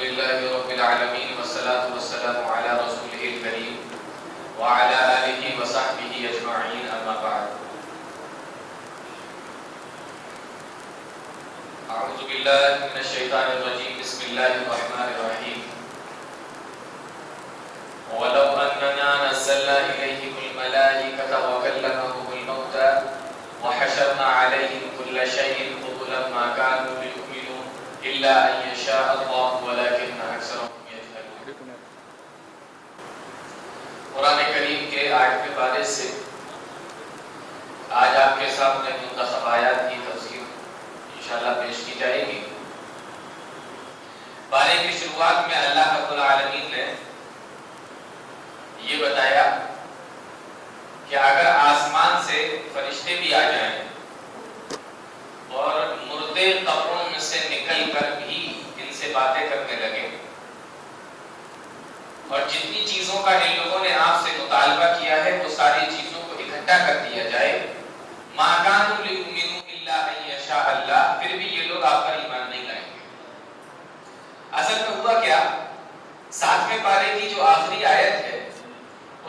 لله رب العالمين والصلاة والسلام على رسوله الكريم وعلى آله وصحبه أجمعين أما بعد. أعوذ بالله من الشيطان الرجيم. بسم الله الرحمن الرحيم. ولو أننا نزلنا إليهم الملائكة وكلمهم الموتى وحشرنا عليهم كل شيء قبلا ما كانوا ليؤمنوا إلا أن يشاء الله ولكن أكثرهم يجهلون. قرآن کریم کے آیت کے بارے سے آج آپ کے سامنے منتخب آیات کی تفسیر انشاءاللہ پیش کی جائے گی. بارے کی شروعات میں اللہ رب العالمین نے یہ بتایا کہ اگر آسمان سے فرشتے بھی آ جائیں اور مردے قبروں میں سے نکل کر بھی ان سے باتیں کرنے لگے اور جتنی چیزوں کا ان لوگوں نے آپ سے مطالبہ کیا ہے وہ ساری چیزوں کو اکٹھا کر دیا جائے، مَا كَانُوا لِيُؤْمِنُوا إِلَّا أَن يَشَاءَ اللَّهُ، پھر بھی یہ لوگ آپ پر ایمان نہیں لائیں گے. اصل میں ہوا کیا؟ 7ویں پارے کی جو آخری آیت ہے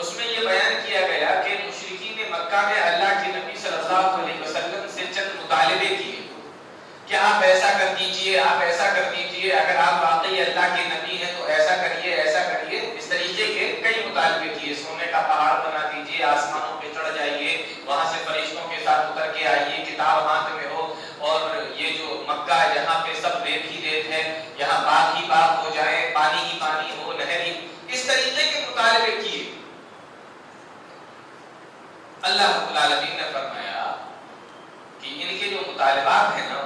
اس میں یہ بیان کیا گیا کہ مشرکین مکہ نے اللہ کے نبی صلی اللہ علیہ وسلم سے چند مطالبے کیے کہ آپ ایسا کر دیجئے، آپ ایسا کر دیجئے، اگر آپ واقعی اللہ کے نبی ہیں تو ایسا کریے، ایسا کریے. اس طریقے کے کئی مطالبے کیے. سونے کا پہاڑ بنا دیجئے، آسمانوں پہ چڑھ جائیے، وہاں سے فرشتوں کے ساتھ اتر کے آئیے، کتاب ہاتھ میں ہو، اور یہ جو مکہ ہے جہاں پہ سب ریت ہی ریت ہے، یہاں باغ ہی باغ ہو جائے، پانی ہی پانی ہو، نہر ہی. اس طریقے کے مطالبے کیے. اللہ رب العالمین نے فرمایا کہ ان کے جو مطالبات ہیں نا،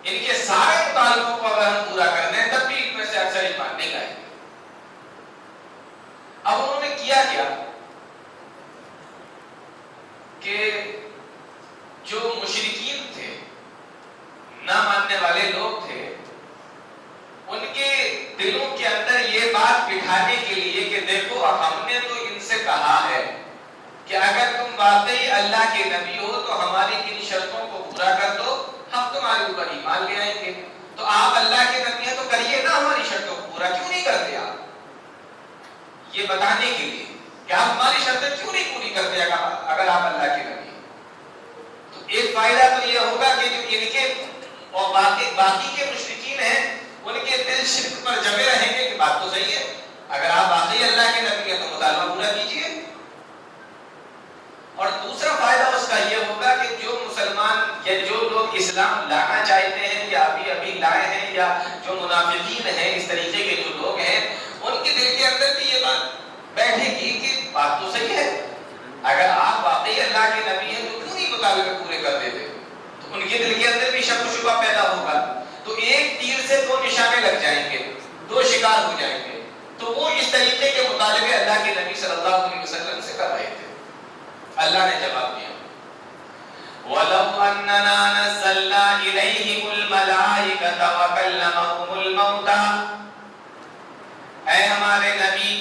ان کے سارے مطالبوں کو اگر ہم پورا کر دیں تب بھی ان میں سے اکثر ایمان نہیں لائیں گے. اب انہوں نے کیا کیا کہ جو مشرکین تھے، نہ ماننے والے لوگ تھے، ان کے دلوں کے اندر یہ بات بٹھانے کے لیے کہ دیکھو ہم نے تو ان سے کہا ہے کہ اگر تم واقعی اللہ کے نبی ہو تو ہماری ان شرطوں کو پورا کر دو، ہم تمہارے اوپر ایمان لے آئیں گے. تو آپ اللہ کے نبی ہیں تو کریے نا ہماری شرطوں کو پورا. کیوں نہیں کرتے آپ؟ یہ بتانے کے لیے کہ آپ ہماری شرطیں کیوں نہیں پوری کرتے اگر آپ اللہ کے نبی ہیں. تو ایک فائدہ تو یہ ہوگا کہ جو ان کے اور باقی کے مشرکین ہیں ان کے دل شرک پر جمے رہیں گے کہ بات تو صحیح ہے، اگر آپ واقعی اللہ کے نبی ہیں تو مطالبہ پورا کیجیے. اور دوسرا فائدہ اس کا یہ ہوگا کہ جو مسلمان یا جو لوگ اسلام لانا چاہتے ہیں یا ابھی لائے ہیں یا جو منافقین ہیں، اس طریقے کے جو لوگ ہیں، ان کے دل کے اندر بھی یہ بات بیٹھے گی کہ بات تو صحیح ہے، اگر آپ واقعی اللہ کے نبی ہیں تو کیوں نہیں مطالبے پورے کر دیتے. تو ان کے دل کے اندر بھی شک و شبہ پیدا ہوگا. تو ایک تیر سے 2 نشانے لگ جائیں گے، 2 شکار ہو جائیں گے. تو وہ اس طریقے کے مطالبے اللہ کے نبی صلی اللہ علیہ وسلم سے کر رہے تھے. اللہ نے جواب دیا وَلَوْ أَنَّنَا نَزَّلْنَا إِلَيْهِمُ الْمَلَائِكَةَ وَكَلَّمَهُمُ الْمَوْتَى، اے ہمارے نبی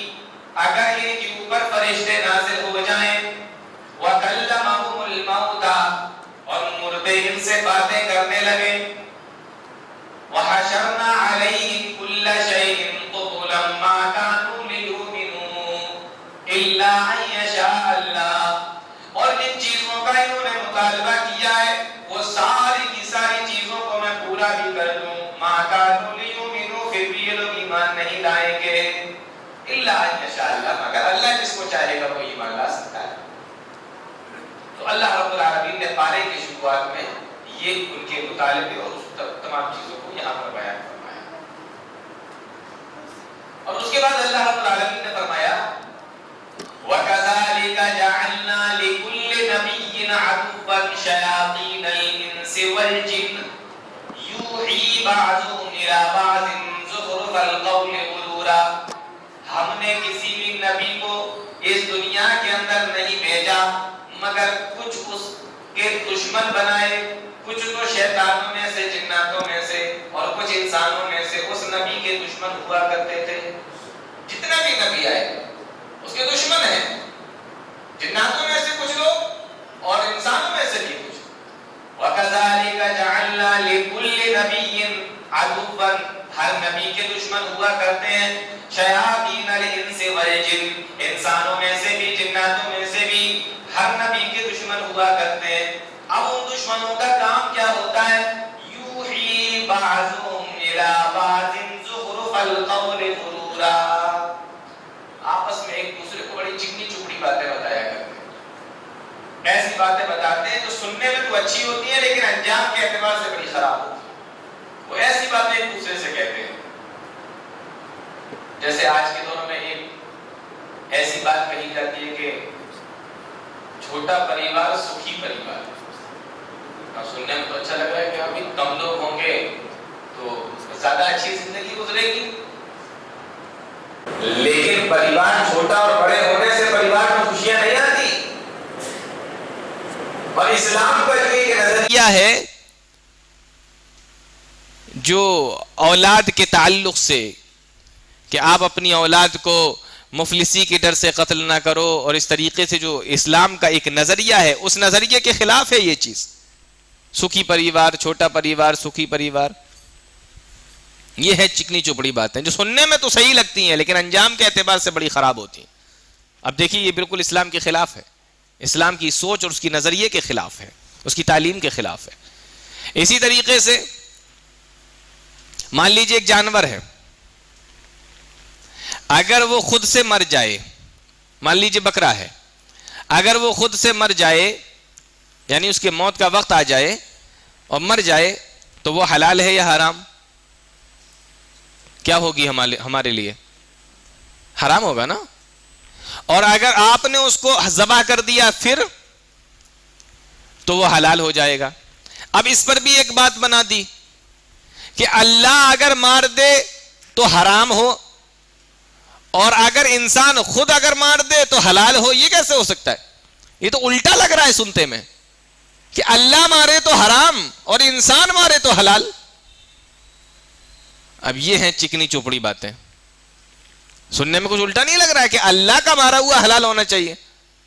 اگر ان کے اوپر فرشتے نازل ہو جائیں، وَكَلَّمَهُمُ الْمَوْتَى، اور مردے ان سے باتیں کرنے لگے، وَحَشَرْنَا عَلَيْهِمْ كُلَّ شَيْءٍ قُبُلًا مَا كَانُوا لِيُؤْمِنُوا إِلَّا أَن يَشَاءَ اللَّهُ، اور جن چیزوں کا انہوں نے مطالبہ کیا ہے وہ ساری کی ساری چیزوں کو میں پورا بھی کر دوں. مَا كَانُوا لِيُؤْمِنُوا، پھر بھی یہ لوگ ایمان نہیں لائیں گے. إِلَّا أَن يَشَاءَ اللَّهُ، مگر اللہ جس کو چاہے گا وہ ایمان لا سکتا ہے. تو اللہ رب العالمین نے پارے کی شروعات میں یہ ان کے مطالبے اور تمام چیزوں کو یہاں پر بیان فرمایا. اور اس کے بعد اللہ رب العالمین نے فرمایا وَكَذَلِكَ جَعَلْنَا لِكُلِّ نَبِيٍّ عَدُوًّا شَيَاطِينَ الْإِنسِ وَالْجِنِّ يُوحِي بَعْضُهُمْ إِلَى بَعْضٍ زُخْرُفَ الْقَوْلِ غُرُورًا. ہم نے کسی بھی نبی کو اس دنیا کے اندر نہیں بھیجا مگر کچھ اس کے دشمن بنائے، کچھ تو شیطانوں میں سے، جناتوں میں سے، اور کچھ انسانوں میں سے اس نبی کے دشمن ہوا کرتے تھے. جتنے بھی نبی آئے اس کے دشمن ہیں، جناتوں میں سے کچھ لوگ اور انسانوں میں سے بھی کچھ. وَكَذَلِكَ جَعَلْنَا لِكُلِّ نَبِيٍّ عَدُوًّا، ہر نبی کے دشمن ہوا کرتے ہیں. شیاطین الانس والجن، انسانوں میں سے بھی جناتوں میں سے بھی ہر نبی کے دشمن ہوا کرتے ہیں. اب ان دشمنوں کا کام کیا ہوتا ہے؟ یوحی بعضهم الی بعض زخرف القول غرورا، آپس میں ایک دوسرے کو بڑی چکنی چپڑی باتیں بتایا کرتے ہیں. ایسی باتیں بتاتے ہیں جو سننے میں تو اچھی ہوتی ہیں لیکن انجام کے اعتبار سے بڑی خراب ہوتی ہیں. وہ ایسی باتیں ایک دوسرے سے کہتے ہیں جیسے آج کے دور میں ایک ایسی بات کہی جاتی ہے کہ چھوٹا پریوار سکھی پریوار. اب سننے میں تو اچھا لگ رہا ہے کہ ابھی کم لوگ ہوں گے تو زیادہ اچھی زندگی گزرے گی، لیکن پریوار چھوٹا اور بڑے ہونے سے پریوار میں خوشیاں نہیں آتی. اور اسلام کا جو ایک نظریہ ہے جو اولاد کے تعلق سے کہ آپ اپنی اولاد کو مفلسی کے ڈر سے قتل نہ کرو، اور اس طریقے سے جو اسلام کا ایک نظریہ ہے اس نظریے کے خلاف ہے یہ چیز. سکھی پریوار، چھوٹا پریوار، سکھی پریوار، یہ ہے چکنی چپڑی باتیں جو سننے میں تو صحیح لگتی ہیں لیکن انجام کے اعتبار سے بڑی خراب ہوتی ہیں. اب دیکھیے یہ بالکل اسلام کے خلاف ہے، اسلام کی سوچ اور اس کی نظریے کے خلاف ہے، اس کی تعلیم کے خلاف ہے. اسی طریقے سے مان لیجیے ایک جانور ہے، اگر وہ خود سے مر جائے، مان لیجیے بکرا ہے، اگر وہ خود سے مر جائے یعنی اس کے موت کا وقت آ جائے اور مر جائے تو وہ حلال ہے یا حرام؟ کیا ہوگی ہمارے لیے؟ حرام ہوگا نا. اور اگر آپ نے اس کو ذبح کر دیا پھر تو وہ حلال ہو جائے گا. اب اس پر بھی ایک بات بنا دی کہ اللہ اگر مار دے تو حرام ہو اور اگر انسان خود اگر مار دے تو حلال ہو. یہ کیسے ہو سکتا ہے؟ یہ تو الٹا لگ رہا ہے سنتے میں کہ اللہ مارے تو حرام اور انسان مارے تو حلال. اب یہ ہیں چکنی چوپڑی باتیں. سننے میں کچھ الٹا نہیں لگ رہا ہے کہ اللہ کا مارا ہوا حلال ہونا چاہیے،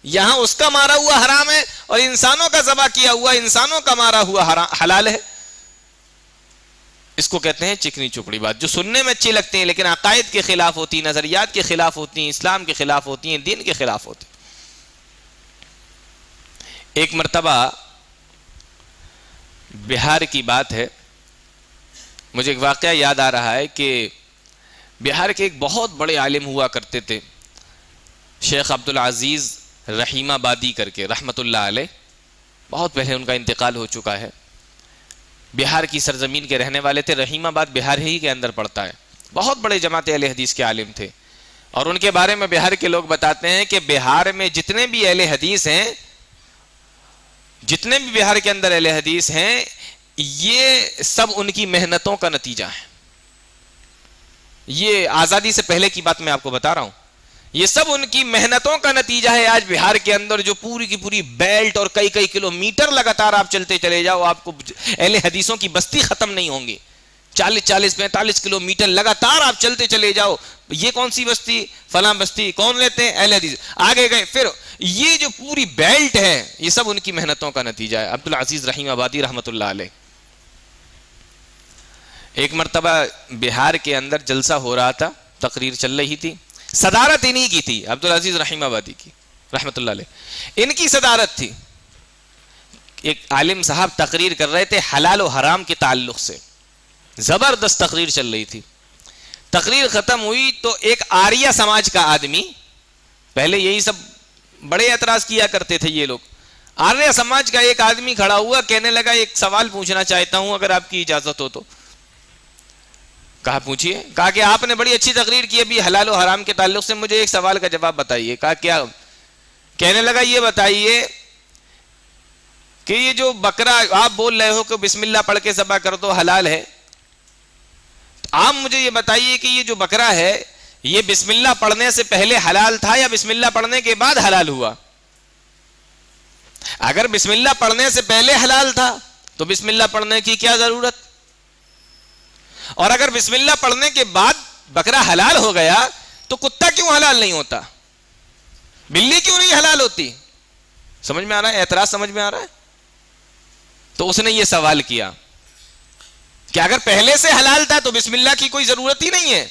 یہاں اس کا مارا ہوا حرام ہے اور انسانوں کا ذبح کیا ہوا، انسانوں کا مارا ہوا حلال ہے. اس کو کہتے ہیں چکنی چپڑی بات جو سننے میں اچھی لگتی ہیں لیکن عقائد کے خلاف ہوتی ہیں، نظریات کے خلاف ہوتی ہیں، اسلام کے خلاف ہوتی ہیں، دین کے خلاف ہوتی ہیں. ایک مرتبہ بہار کی بات ہے، مجھے ایک واقعہ یاد آ رہا ہے کہ بہار کے ایک بہت بڑے عالم ہوا کرتے تھے، شیخ عبدالعزیز رحیم آبادی کر کے رحمت اللہ علیہ. بہت پہلے ان کا انتقال ہو چکا ہے. بہار کی سرزمین کے رہنے والے تھے. رحیم آباد بہار ہی کے اندر پڑتا ہے. بہت بڑے جماعت اہل حدیث کے عالم تھے اور ان کے بارے میں بہار کے لوگ بتاتے ہیں کہ بہار میں جتنے بھی اہل حدیث ہیں، جتنے بھی بہار کے اندر اہل حدیث ہیں، یہ سب ان کی محنتوں کا نتیجہ ہے. یہ آزادی سے پہلے کی بات میں آپ کو بتا رہا ہوں. یہ سب ان کی محنتوں کا نتیجہ ہے. آج بہار کے اندر جو پوری کی پوری بیلٹ اور کئی کئی کلومیٹر لگاتار آپ چلتے چلے جاؤ، آپ کو اہل حدیثوں کی بستی ختم نہیں ہوں گی. 40-45 کلومیٹر لگاتار آپ چلتے چلے جاؤ، یہ کون سی بستی؟ فلاں بستی. کون لیتے ہیں؟ اہل حدیث. آگے گئے پھر یہ جو پوری بیلٹ ہے یہ سب ان کی محنتوں کا نتیجہ ہے. عبدالعزیز رحیم آبادی رحمت اللہ علیہ. ایک مرتبہ بہار کے اندر جلسہ ہو رہا تھا، تقریر چل رہی تھی. صدارت انہی کی تھی، عبدالعزیز رحیم آبادی کی رحمت اللہ علیہ. ان کی صدارت تھی. ایک عالم صاحب تقریر کر رہے تھے حلال و حرام کے تعلق سے. زبردست تقریر چل رہی تھی. تقریر ختم ہوئی تو ایک آریہ سماج کا آدمی، پہلے یہی سب بڑے اعتراض کیا کرتے تھے یہ لوگ، آریہ سماج کا ایک آدمی کھڑا ہوا، کہنے لگا ایک سوال پوچھنا چاہتا ہوں اگر آپ کی اجازت ہو تو. کہا پوچھئے. کہا کہ آپ نے بڑی اچھی تقریر کی ابھی حلال و حرام کے تعلق سے، مجھے ایک سوال کا جواب بتائیے. کہا کیا؟ کہنے لگا یہ بتائیے کہ یہ جو بکرا آپ بول رہے ہو کہ بسم اللہ پڑھ کے ذبح کر دو حلال ہے، آپ مجھے یہ بتائیے کہ یہ جو بکرا ہے یہ بسم اللہ پڑھنے سے پہلے حلال تھا یا بسم اللہ پڑھنے کے بعد حلال ہوا؟ اگر بسم اللہ پڑھنے سے پہلے حلال تھا تو بسم اللہ پڑھنے کی کیا ضرورت؟ اور اگر بسم اللہ پڑھنے کے بعد بکرا حلال ہو گیا تو کتا کیوں حلال نہیں ہوتا؟ بلی کیوں نہیں حلال ہوتی؟ سمجھ میں آ رہا ہے؟ اعتراض سمجھ میں آ رہا ہے؟ تو اس نے یہ سوال کیا کہ اگر پہلے سے حلال تھا تو بسم اللہ کی کوئی ضرورت ہی نہیں ہے،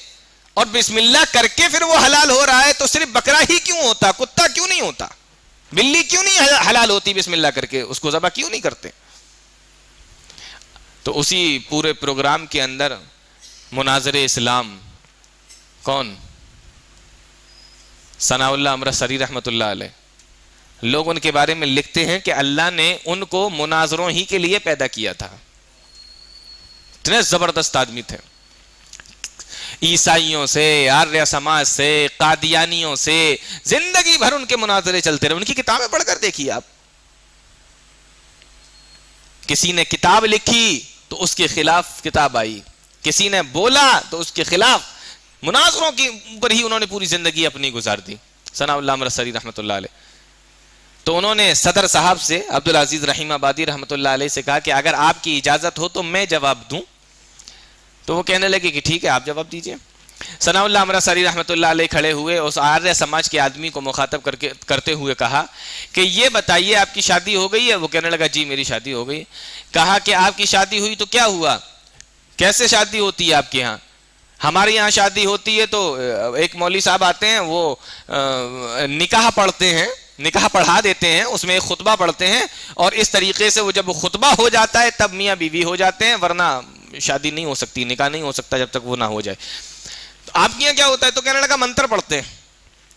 اور بسم اللہ کر کے پھر وہ حلال ہو رہا ہے، تو صرف بکرا ہی کیوں ہوتا، کتا کیوں نہیں ہوتا، بلی کیوں نہیں حلال ہوتی بسم اللہ کر کے، اس کو ذبح کیوں نہیں کرتے؟ تو اسی پورے پروگرام کے اندر مناظر اسلام کون؟ ثناء اللہ امرتسری رحمۃ اللہ علیہ. لوگ ان کے بارے میں لکھتے ہیں کہ اللہ نے ان کو مناظروں ہی کے لیے پیدا کیا تھا. اتنے زبردست آدمی تھے. عیسائیوں سے، آریہ سماج سے، قادیانیوں سے زندگی بھر ان کے مناظرے چلتے رہے. ان کی کتابیں پڑھ کر دیکھیے آپ. کسی نے کتاب لکھی تو اس کے خلاف کتاب آئی، کسی نے بولا تو اس کے خلاف. مناظروں کے اوپر ہی انہوں نے پوری زندگی اپنی گزار دی. ثناء اللہ امرتسری رحمۃ اللہ علیہ. تو انہوں نے صدر صاحب سے، عبدالعزیز رحیم آبادی رحمۃ اللہ علیہ سے کہا کہ اگر آپ کی اجازت ہو تو میں جواب دوں. تو وہ کہنے لگے کہ ٹھیک ہے آپ جواب دیجئے. ثناء اللہ امرتسری رحمۃ اللہ علیہ کھڑے ہوئے، اس آریہ سماج کے آدمی کو مخاطب کرتے ہوئے کہا کہ یہ بتائیے آپ کی شادی ہو گئی ہے؟ وہ کہنے لگا جی میری شادی ہو گئی. کہا کہ آپ کی شادی ہوئی تو کیا ہوا، کیسے شادی ہوتی ہے آپ کے ہاں؟ ہمارے یہاں شادی ہوتی ہے تو ایک مولوی صاحب آتے ہیں، وہ نکاح پڑھتے ہیں، نکاح پڑھا دیتے ہیں، اس میں ایک خطبہ پڑھتے ہیں، اور اس طریقے سے وہ جب خطبہ ہو جاتا ہے تب میاں بیوی ہو جاتے ہیں، ورنہ شادی نہیں ہو سکتی، نکاح نہیں ہو سکتا جب تک وہ نہ ہو جائے. تو آپ کے یہاں کیا ہوتا ہے؟ تو کہنے لگا منتر پڑھتے ہیں.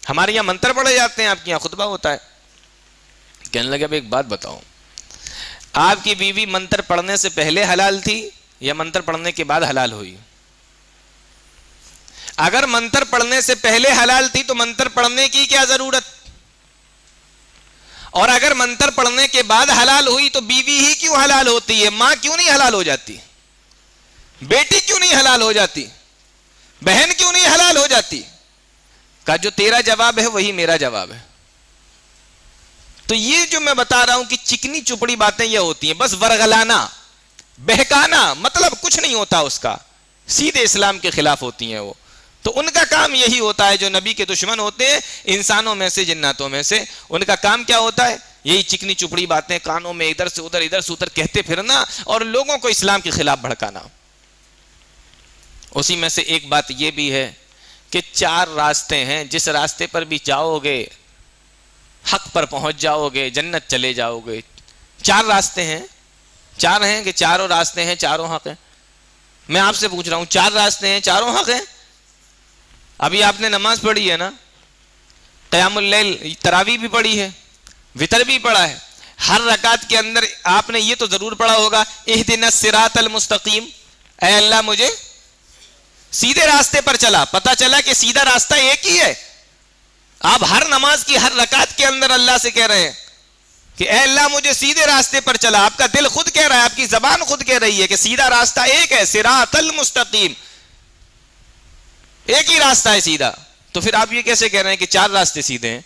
ہمارے یہاں منتر پڑھے جاتے ہیں، آپ کے یہاں خطبہ ہوتا ہے. کہنے لگا اب ایک بات بتاؤ، آپ کی بیوی منتر پڑھنے سے پہلے حلال تھی یا منتر پڑھنے کے بعد حلال ہوئی؟ اگر منتر پڑھنے سے پہلے حلال تھی تو منتر پڑھنے کی کیا ضرورت، اور اگر منتر پڑھنے کے بعد حلال ہوئی تو بیوی ہی کیوں حلال ہوتی ہے؟ ماں کیوں نہیں حلال ہو جاتی؟ بیٹی کیوں نہیں حلال ہو جاتی؟ بہن کیوں نہیں حلال ہو جاتی؟ کا جو تیرا جواب ہے وہی میرا جواب ہے. تو یہ جو میں بتا رہا ہوں کہ چکنی چپڑی باتیں یہ ہوتی ہیں، بس ورغلانا، بہکانا، مطلب کچھ نہیں ہوتا اس کا، سیدھے اسلام کے خلاف ہوتی ہیں وہ. تو ان کا کام یہی ہوتا ہے، جو نبی کے دشمن ہوتے ہیں انسانوں میں سے، جناتوں میں سے، ان کا کام کیا ہوتا ہے؟ یہی چکنی چپڑی باتیں کانوں میں ادھر سے ادھر کہتے پھرنا اور لوگوں کو اسلام کے خلاف بھڑکانا. اسی میں سے ایک بات یہ بھی ہے کہ 4 راستے ہیں، جس راستے پر بھی جاؤ گے حق پر پہنچ جاؤ گے، جنت چلے جاؤ گے. 4 راستے ہیں، 4 ہیں کہ چاروں راستے ہیں، چاروں حق ہیں. میں آپ سے پوچھ رہا ہوں 4 راستے ہیں، چاروں حق ہیں؟ ابھی آپ نے نماز پڑھی ہے نا، قیام اللیل، تراویح بھی پڑھی ہے، وتر بھی پڑھا ہے. ہر رکعت کے اندر آپ نے یہ تو ضرور پڑھا ہوگا اہدنا الصراط المستقیم، اے اللہ مجھے سیدھے راستے پر چلا. پتہ چلا کہ سیدھا راستہ ایک ہی ہے. آپ ہر نماز کی ہر رکعت کے اندر اللہ سے کہہ رہے ہیں کہ اے اللہ مجھے سیدھے راستے پر چلا. آپ کا دل خود کہہ رہا ہے، آپ کی زبان خود کہہ رہی ہے کہ سیدھا راستہ ایک ہے، صراط المستقیم، ایک ہی راستہ ہے سیدھا. تو پھر آپ یہ کیسے کہہ رہے ہیں کہ 4 راستے سیدھے ہیں،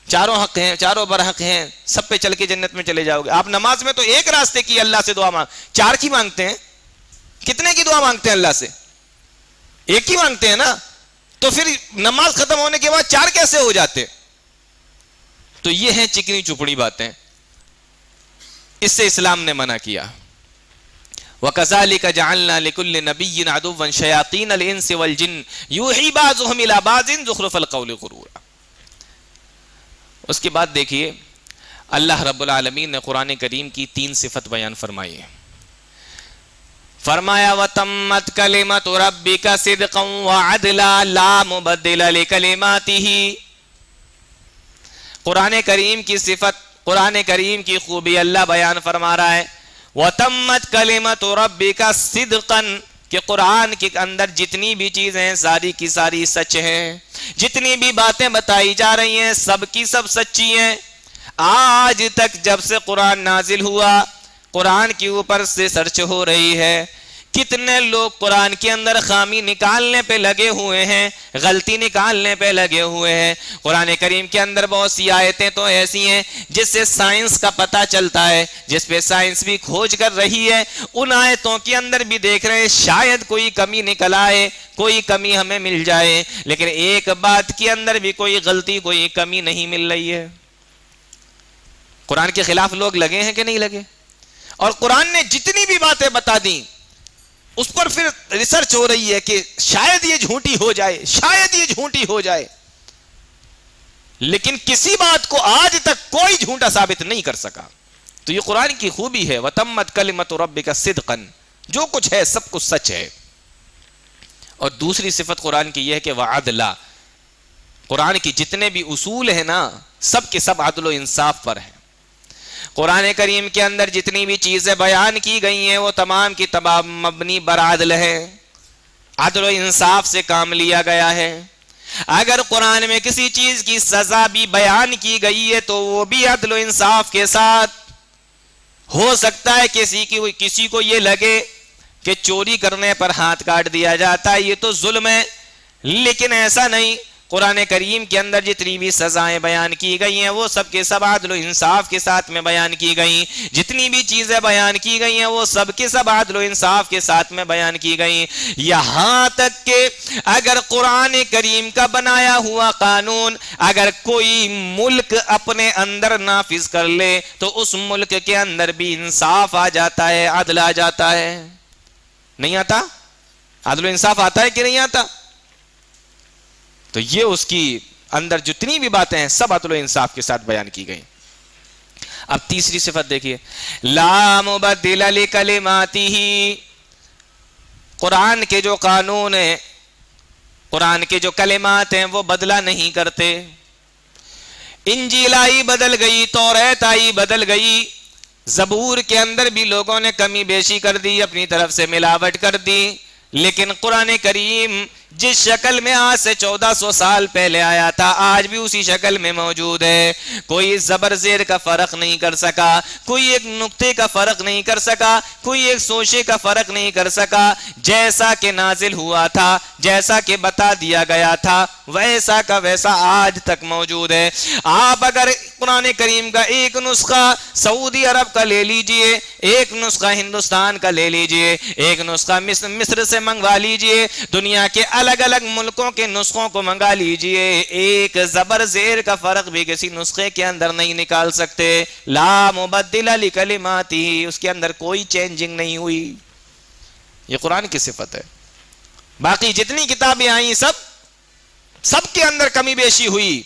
چاروں حق ہیں، چاروں برحق ہیں، سب پہ چل کے جنت میں چلے جاؤ گے؟ آپ نماز میں تو ایک راستے کی اللہ سے دعا مانگ، 4 کی مانگتے ہیں. کتنے کی دعا مانگتے ہیں اللہ سے؟ ایک ہی مانگتے ہیں نا. تو پھر نماز ختم ہونے کے بعد 4 کیسے ہو جاتے؟ تو یہ ہیں چکنی چپڑی باتیں، اس سے اسلام نے منع کیا. وَكَذَلِكَ جَعَلْنَا لِكُلِّ نَبِيٍّ عَدُوًّا شَيَاطِينَ الْإِنسِ وَالْجِنِّ يُوحِي بَعْضُهُمْ إِلَى بَعْضٍ زُخْرُفَ الْقَوْلِ غُرُورًا. اس کے بعد دیکھیے اللہ رب العالمین نے قرآن کریم کی 3 صفت بیان فرمائی ہے. فرمایا وَتَمَّتْ كَلِمَةُ رَبِّكَ صِدْقًا وَعَدْلًا لَا مُبَدِّلَ لِكَلِمَاتِهِ. قرآن کریم کی صفت، قرآن کریم کی خوبی اللہ بیان فرما رہا ہے. وَتَمَّتْ كَلِمَةُ رَبِّكَ صِدْقًا، کہ قرآن کے اندر جتنی بھی چیزیں ہیں ساری کی ساری سچ ہیں، جتنی بھی باتیں بتائی جا رہی ہیں سب کی سب سچی ہیں. آج تک جب سے قرآن نازل ہوا، قرآن کے اوپر سے سرچ ہو رہی ہے، کتنے لوگ قرآن کے اندر خامی نکالنے پہ لگے ہوئے ہیں، غلطی نکالنے پہ لگے ہوئے ہیں. قرآن کریم کے اندر بہت سی آیتیں تو ایسی ہیں جس سے سائنس کا پتہ چلتا ہے، جس پہ سائنس بھی کھوج کر رہی ہے. ان آیتوں کے اندر بھی دیکھ رہے ہیں شاید کوئی کمی نکل آئے، کوئی کمی ہمیں مل جائے، لیکن ایک بات کے اندر بھی کوئی غلطی، کوئی کمی نہیں مل رہی ہے. قرآن کے خلاف لوگ لگے ہیں کہ نہیں لگے؟ اور قرآن نے جتنی بھی باتیں بتا دیں اس پر پھر ریسرچ ہو رہی ہے کہ شاید یہ جھوٹی ہو جائے، شاید یہ جھوٹی ہو جائے، لیکن کسی بات کو آج تک کوئی جھوٹا ثابت نہیں کر سکا. تو یہ قرآن کی خوبی ہے، وَتَمَّتْ كَلِمَةُ رَبِّكَ صِدْقًا، جو کچھ ہے سب کچھ سچ ہے. اور دوسری صفت قرآن کی یہ ہے کہ وَعَدْلًا، قرآن کی جتنے بھی اصول ہیں نا سب کے سب عدل و انصاف پر ہیں. قرآن کریم کے اندر جتنی بھی چیزیں بیان کی گئی ہیں وہ تمام کی تمام مبنی بر عدل ہے، عدل و انصاف سے کام لیا گیا ہے. اگر قرآن میں کسی چیز کی سزا بھی بیان کی گئی ہے تو وہ بھی عدل و انصاف کے ساتھ. ہو سکتا ہے کسی کو یہ لگے کہ چوری کرنے پر ہاتھ کاٹ دیا جاتا ہے، یہ تو ظلم ہے، لیکن ایسا نہیں. قرآن کریم کے اندر جتنی بھی سزائیں بیان کی گئی ہیں وہ سب کے سب عدل و انصاف کے ساتھ میں بیان کی گئیں. جتنی بھی چیزیں بیان کی گئی ہیں وہ سب کے سب عدل و انصاف کے ساتھ میں بیان کی گئیں. یہاں تک کہ اگر قرآن کریم کا بنایا ہوا قانون اگر کوئی ملک اپنے اندر نافذ کر لے تو اس ملک کے اندر بھی انصاف آ جاتا ہے، عدل آ جاتا ہے. نہیں آتا؟ عدل و انصاف آتا ہے کہ نہیں آتا؟ تو یہ اس کی اندر جتنی بھی باتیں ہیں سب عدل و انصاف کے ساتھ بیان کی گئی. اب تیسری صفت دیکھیے، لا مبدل لکلماتہ، قرآن کے جو قانون ہیں، قرآن کے جو کلمات ہیں وہ بدلہ نہیں کرتے. انجیل آئی بدل گئی، توریت آئی بدل گئی، زبور کے اندر بھی لوگوں نے کمی بیشی کر دی، اپنی طرف سے ملاوٹ کر دی، لیکن قرآن کریم جس شکل میں آج سے 1400 سال پہلے آیا تھا آج بھی اسی شکل میں موجود ہے. کوئی زبر زیر کا فرق نہیں کر سکا، کوئی ایک نقطے کا فرق نہیں کر سکا، کوئی ایک سوچے کا فرق نہیں کر سکا. جیسا کہ نازل ہوا تھا، جیسا کہ بتا دیا گیا تھا، ویسا کا ویسا آج تک موجود ہے. آپ اگر قرآن کریم کا ایک نسخہ سعودی عرب کا لے لیجئے، ایک نسخہ ہندوستان کا لے لیجئے، ایک نسخہ مصر سے منگوا لیجئے، دنیا کے الگ الگ ملکوں کے نسخوں کو منگا لیجئے، ایک زبر زیر کا فرق بھی کسی نسخے کے اندر نہیں نکال سکتے. لا مبدل لکلماتہ، اس کے اندر کوئی چینجنگ نہیں ہوئی. یہ قرآن کی صفت ہے. باقی جتنی کتابیں آئیں سب کے اندر کمی بیشی ہوئی.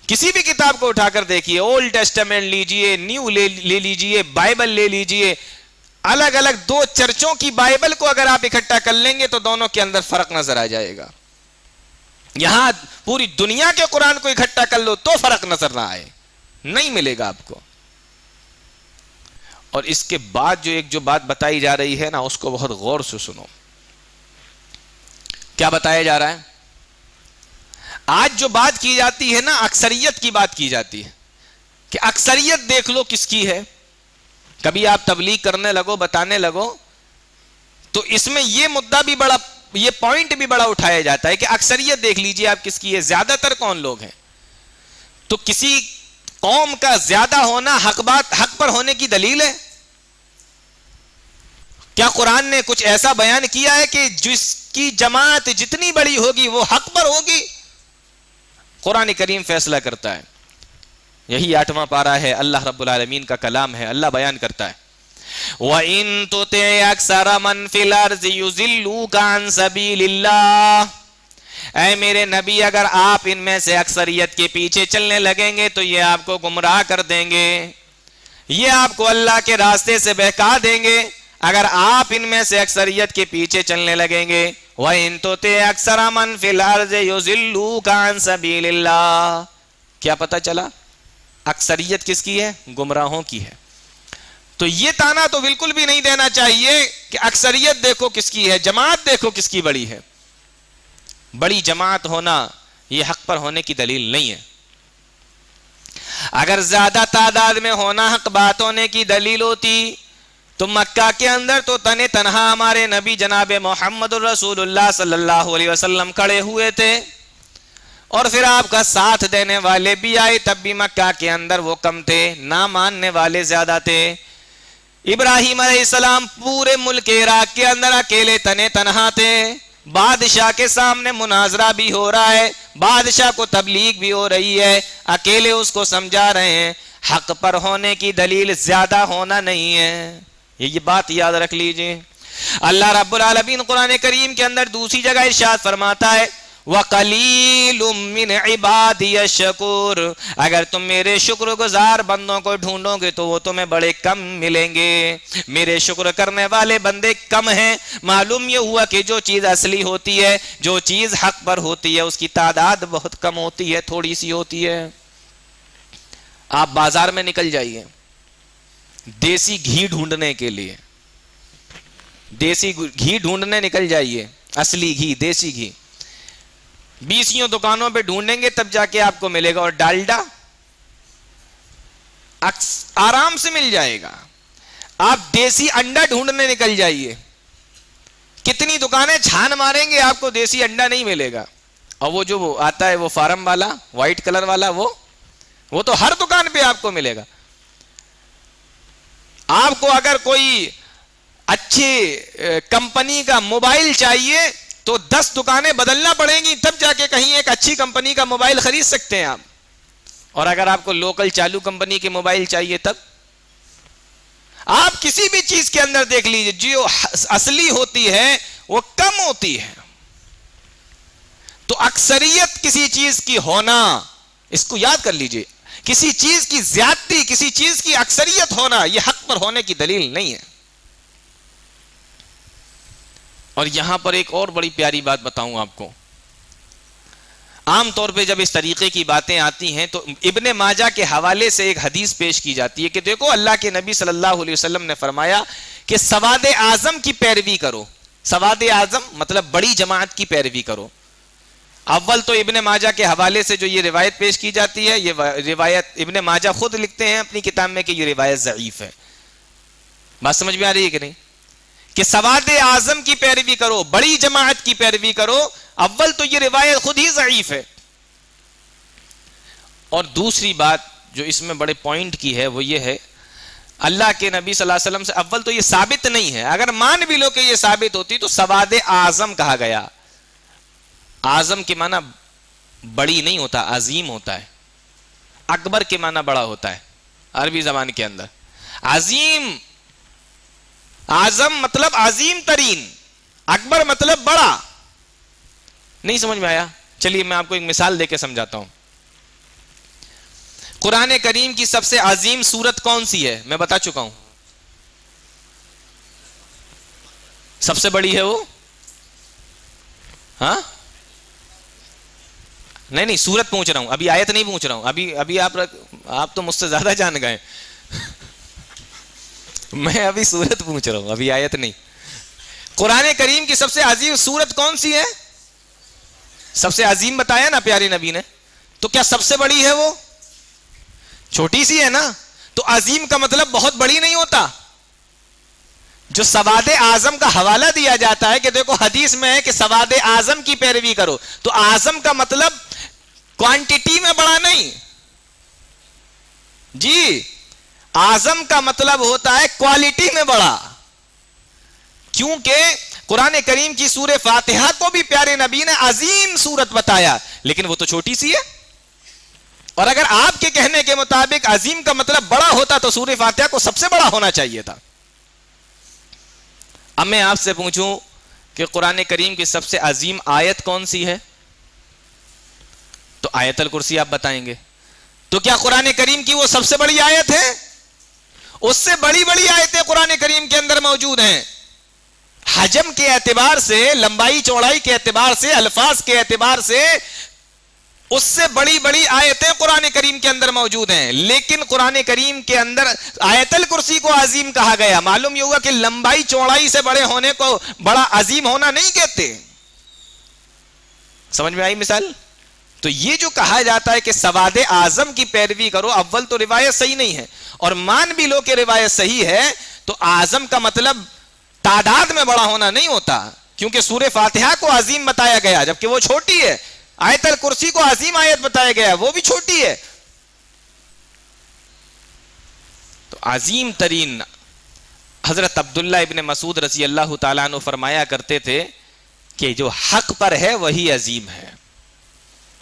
کسی بھی کتاب کو اٹھا کر دیکھیے، اولڈ ٹیسٹامنٹ لیجئے، نیو لے لیجئے، بائبل لے لیجئے، الگ الگ دو چرچوں کی بائبل کو اگر آپ اکٹھا کر لیں گے تو دونوں کے اندر فرق نظر آ جائے گا. یہاں پوری دنیا کے قرآن کو اکٹھا کر لو تو فرق نظر نہ آئے، نہیں ملے گا آپ کو. اور اس کے بعد جو بات بتائی جا رہی ہے نا اس کو بہت غور سے سنو. کیا بتایا جا رہا ہے؟ آج جو بات کی جاتی ہے نا اکثریت کی بات کی جاتی ہے کہ اکثریت دیکھ لو کس کی ہے. کبھی آپ تبلیغ کرنے لگو، بتانے لگو تو اس میں یہ مدعا بھی بڑا، یہ پوائنٹ بھی بڑا اٹھایا جاتا ہے کہ اکثریت دیکھ لیجئے آپ کس کی ہے، زیادہ تر کون لوگ ہیں. تو کسی قوم کا زیادہ ہونا حق پر ہونے کی دلیل ہے؟ کیا قرآن نے کچھ ایسا بیان کیا ہے کہ جس کی جماعت جتنی بڑی ہوگی وہ حق پر ہوگی؟ قرآن کریم فیصلہ کرتا ہے. یہی 8واں پارہ ہے، اللہ رب العالمین کا کلام ہے. اللہ بیان کرتا ہے وَإِن تُطِعْ أَكْثَرَ مَنْ فِي الْأَرْضِ يُضِلُّوكَ عَنْ سَبِيلِ اللَّهِ، اے میرے نبی اگر آپ ان میں سے اکثریت کے پیچھے چلنے لگیں گے تو یہ آپ کو گمراہ کر دیں گے، یہ آپ کو اللہ کے راستے سے بہکا دیں گے اگر آپ ان میں سے اکثریت کے پیچھے چلنے لگیں گے. وَإِن تُطِعْ أَكْثَرَ مَنْ فِي الْأَرْضِ يُضِلُّوكَ عَنْ سَبِيلِ اللَّهِ، کیا پتہ چلا؟ اکثریت کس کی ہے؟ گمراہوں کی ہے. تو یہ تانا تو بالکل بھی نہیں دینا چاہیے کہ اکثریت دیکھو کس کی ہے، جماعت دیکھو کس کی بڑی ہے. بڑی جماعت ہونا یہ حق پر ہونے کی دلیل نہیں ہے. اگر زیادہ تعداد میں ہونا حق بات ہونے کی دلیل ہوتی تو مکہ کے اندر تو تنے تنہا ہمارے نبی جناب محمد الرسول اللہ صلی اللہ علیہ وسلم کھڑے ہوئے تھے، اور پھر آپ کا ساتھ دینے والے بھی آئے تب بھی مکہ کے اندر وہ کم تھے، نہ ماننے والے زیادہ تھے. ابراہیم علیہ السلام پورے ملک عراق کے اندر اکیلے تنے تنہا تھے. بادشاہ کے سامنے مناظرہ بھی ہو رہا ہے، بادشاہ کو تبلیغ بھی ہو رہی ہے، اکیلے اس کو سمجھا رہے ہیں. حق پر ہونے کی دلیل زیادہ ہونا نہیں ہے، یہ بات یاد رکھ لیجئے. اللہ رب العالمین قرآن کریم کے اندر دوسری جگہ ارشاد فرماتا ہے وَقَلِيلٌ مِّنْ عِبَادِيَ الشَّكُورُ، اگر تم میرے شکر گزار بندوں کو ڈھونڈو گے تو وہ تمہیں بڑے کم ملیں گے، میرے شکر کرنے والے بندے کم ہیں۔ معلوم یہ ہوا کہ جو چیز اصلی ہوتی ہے، جو چیز حق پر ہوتی ہے، اس کی تعداد بہت کم ہوتی ہے، تھوڑی سی ہوتی ہے۔ آپ بازار میں نکل جائیے دیسی گھی ڈھونڈنے کے لیے، دیسی گھی ڈھونڈنے نکل جائیے، اصلی گھی، دیسی گھی، 20 دکانوں پہ ڈھونڈیں گے تب جا کے آپ کو ملے گا۔ اور ڈالڈا آرام سے مل جائے گا۔ آپ دیسی انڈا ڈھونڈنے نکل جائیے، کتنی دکانیں چھان ماریں گے آپ کو دیسی انڈا نہیں ملے گا۔ اور وہ جو وہ آتا ہے وہ فارم والا وائٹ کلر والا وہ تو ہر دکان پہ آپ کو ملے گا۔ آپ کو اگر کوئی اچھی کمپنی کا موبائل چاہیے تو 10 دکانیں بدلنا پڑیں گی تب جا کے کہیں ایک اچھی کمپنی کا موبائل خرید سکتے ہیں آپ۔ اور اگر آپ کو لوکل چالو کمپنی کے موبائل چاہیے تب آپ کسی بھی چیز کے اندر دیکھ لیجئے، جو اصلی ہوتی ہے وہ کم ہوتی ہے۔ تو اکثریت کسی چیز کی ہونا، اس کو یاد کر لیجئے، کسی چیز کی زیادتی، کسی چیز کی اکثریت ہونا یہ حق پر ہونے کی دلیل نہیں ہے۔ اور یہاں پر ایک اور بڑی پیاری بات بتاؤں آپ کو، عام طور پہ جب اس طریقے کی باتیں آتی ہیں تو ابن ماجہ کے حوالے سے ایک حدیث پیش کی جاتی ہے کہ دیکھو اللہ کے نبی صلی اللہ علیہ وسلم نے فرمایا کہ سواد اعظم کی پیروی کرو۔ سواد اعظم مطلب بڑی جماعت کی پیروی کرو۔ اول تو ابن ماجہ کے حوالے سے جو یہ روایت پیش کی جاتی ہے، یہ روایت ابن ماجہ خود لکھتے ہیں اپنی کتاب میں کہ یہ روایت ضعیف ہے۔ بات سمجھ میں آ رہی ہے کہ نہیں؟ کہ سواد اعظم کی پیروی کرو، بڑی جماعت کی پیروی کرو، اول تو یہ روایت خود ہی ضعیف ہے۔ اور دوسری بات جو اس میں بڑے پوائنٹ کی ہے وہ یہ ہے، اللہ کے نبی صلی اللہ علیہ وسلم سے اول تو یہ ثابت نہیں ہے، اگر مان بھی لو کہ یہ ثابت ہوتی تو سواد اعظم کہا گیا۔ اعظم کے معنی بڑی نہیں ہوتا، عظیم ہوتا ہے۔ اکبر کے معنی بڑا ہوتا ہے عربی زبان کے اندر۔ عظیم، اعظم مطلب عظیم ترین، اکبر مطلب بڑا۔ نہیں سمجھ میں آیا؟ چلیے میں آپ کو ایک مثال دے کے سمجھاتا ہوں۔ قرآن کریم کی سب سے عظیم سورت کون سی ہے؟ میں بتا چکا ہوں، سب سے بڑی ہے وہ، ہاں نہیں سورت پوچھ رہا ہوں، ابھی آیت نہیں پوچھ رہا ہوں۔ ابھی آپ تو مجھ سے زیادہ جان گئے میں ابھی سورت پوچھ رہا ہوں، ابھی آیت نہیں۔ قرآن کریم کی سب سے عظیم سورت کون سی ہے؟ سب سے عظیم بتایا نا پیارے نبی نے، تو کیا سب سے بڑی ہے وہ؟ چھوٹی سی ہے نا۔ تو عظیم کا مطلب بہت بڑی نہیں ہوتا۔ جو سواد اعظم کا حوالہ دیا جاتا ہے کہ دیکھو حدیث میں ہے کہ سواد اعظم کی پیروی کرو، تو اعظم کا مطلب کوانٹیٹی میں بڑا نہیں جی، اعظم کا مطلب ہوتا ہے کوالٹی میں بڑا۔ کیونکہ قرآن کریم کی سورہ فاتحہ کو بھی پیارے نبی نے عظیم سورت بتایا، لیکن وہ تو چھوٹی سی ہے۔ اور اگر آپ کے کہنے کے مطابق عظیم کا مطلب بڑا ہوتا تو سورہ فاتحہ کو سب سے بڑا ہونا چاہیے تھا۔ اب میں آپ سے پوچھوں کہ قرآن کریم کی سب سے عظیم آیت کون سی ہے؟ تو آیت الکرسی آپ بتائیں گے۔ تو کیا قرآن کریم کی وہ سب سے بڑی آیت ہے؟ اس سے بڑی بڑی آیتیں قرآن کریم کے اندر موجود ہیں، حجم کے اعتبار سے، لمبائی چوڑائی کے اعتبار سے، الفاظ کے اعتبار سے اس سے بڑی بڑی آیتیں قرآن کریم کے اندر موجود ہیں، لیکن قرآن کریم کے اندر آیت الکرسی کو عظیم کہا گیا۔ معلوم یہ ہوا کہ لمبائی چوڑائی سے بڑے ہونے کو بڑا عظیم ہونا نہیں کہتے۔ سمجھ میں آئی مثال؟ تو یہ جو کہا جاتا ہے کہ سواد اعظم کی پیروی کرو، اول تو روایت صحیح نہیں ہے، اور مان بھی لو کہ روایت صحیح ہے تو اعظم کا مطلب تعداد میں بڑا ہونا نہیں ہوتا، کیونکہ سورہ فاتحہ کو عظیم بتایا گیا جبکہ وہ چھوٹی ہے، آیت الکرسی کو عظیم آیت بتایا گیا وہ بھی چھوٹی ہے۔ تو عظیم ترین حضرت عبداللہ ابن مسعود رضی اللہ تعالیٰ عنہ فرمایا کرتے تھے کہ جو حق پر ہے وہی عظیم ہے،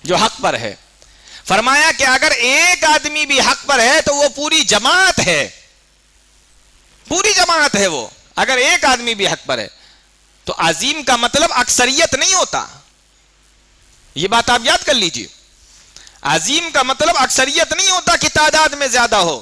جو حق پر ہے۔ فرمایا کہ اگر ایک آدمی بھی حق پر ہے تو وہ پوری جماعت ہے، پوری جماعت ہے وہ۔ اگر ایک آدمی بھی حق پر ہے تو عظیم کا مطلب اکثریت نہیں ہوتا. یہ بات آپ یاد کر لیجئے. عظیم کا مطلب اکثریت نہیں ہوتا کہ تعداد میں زیادہ ہو.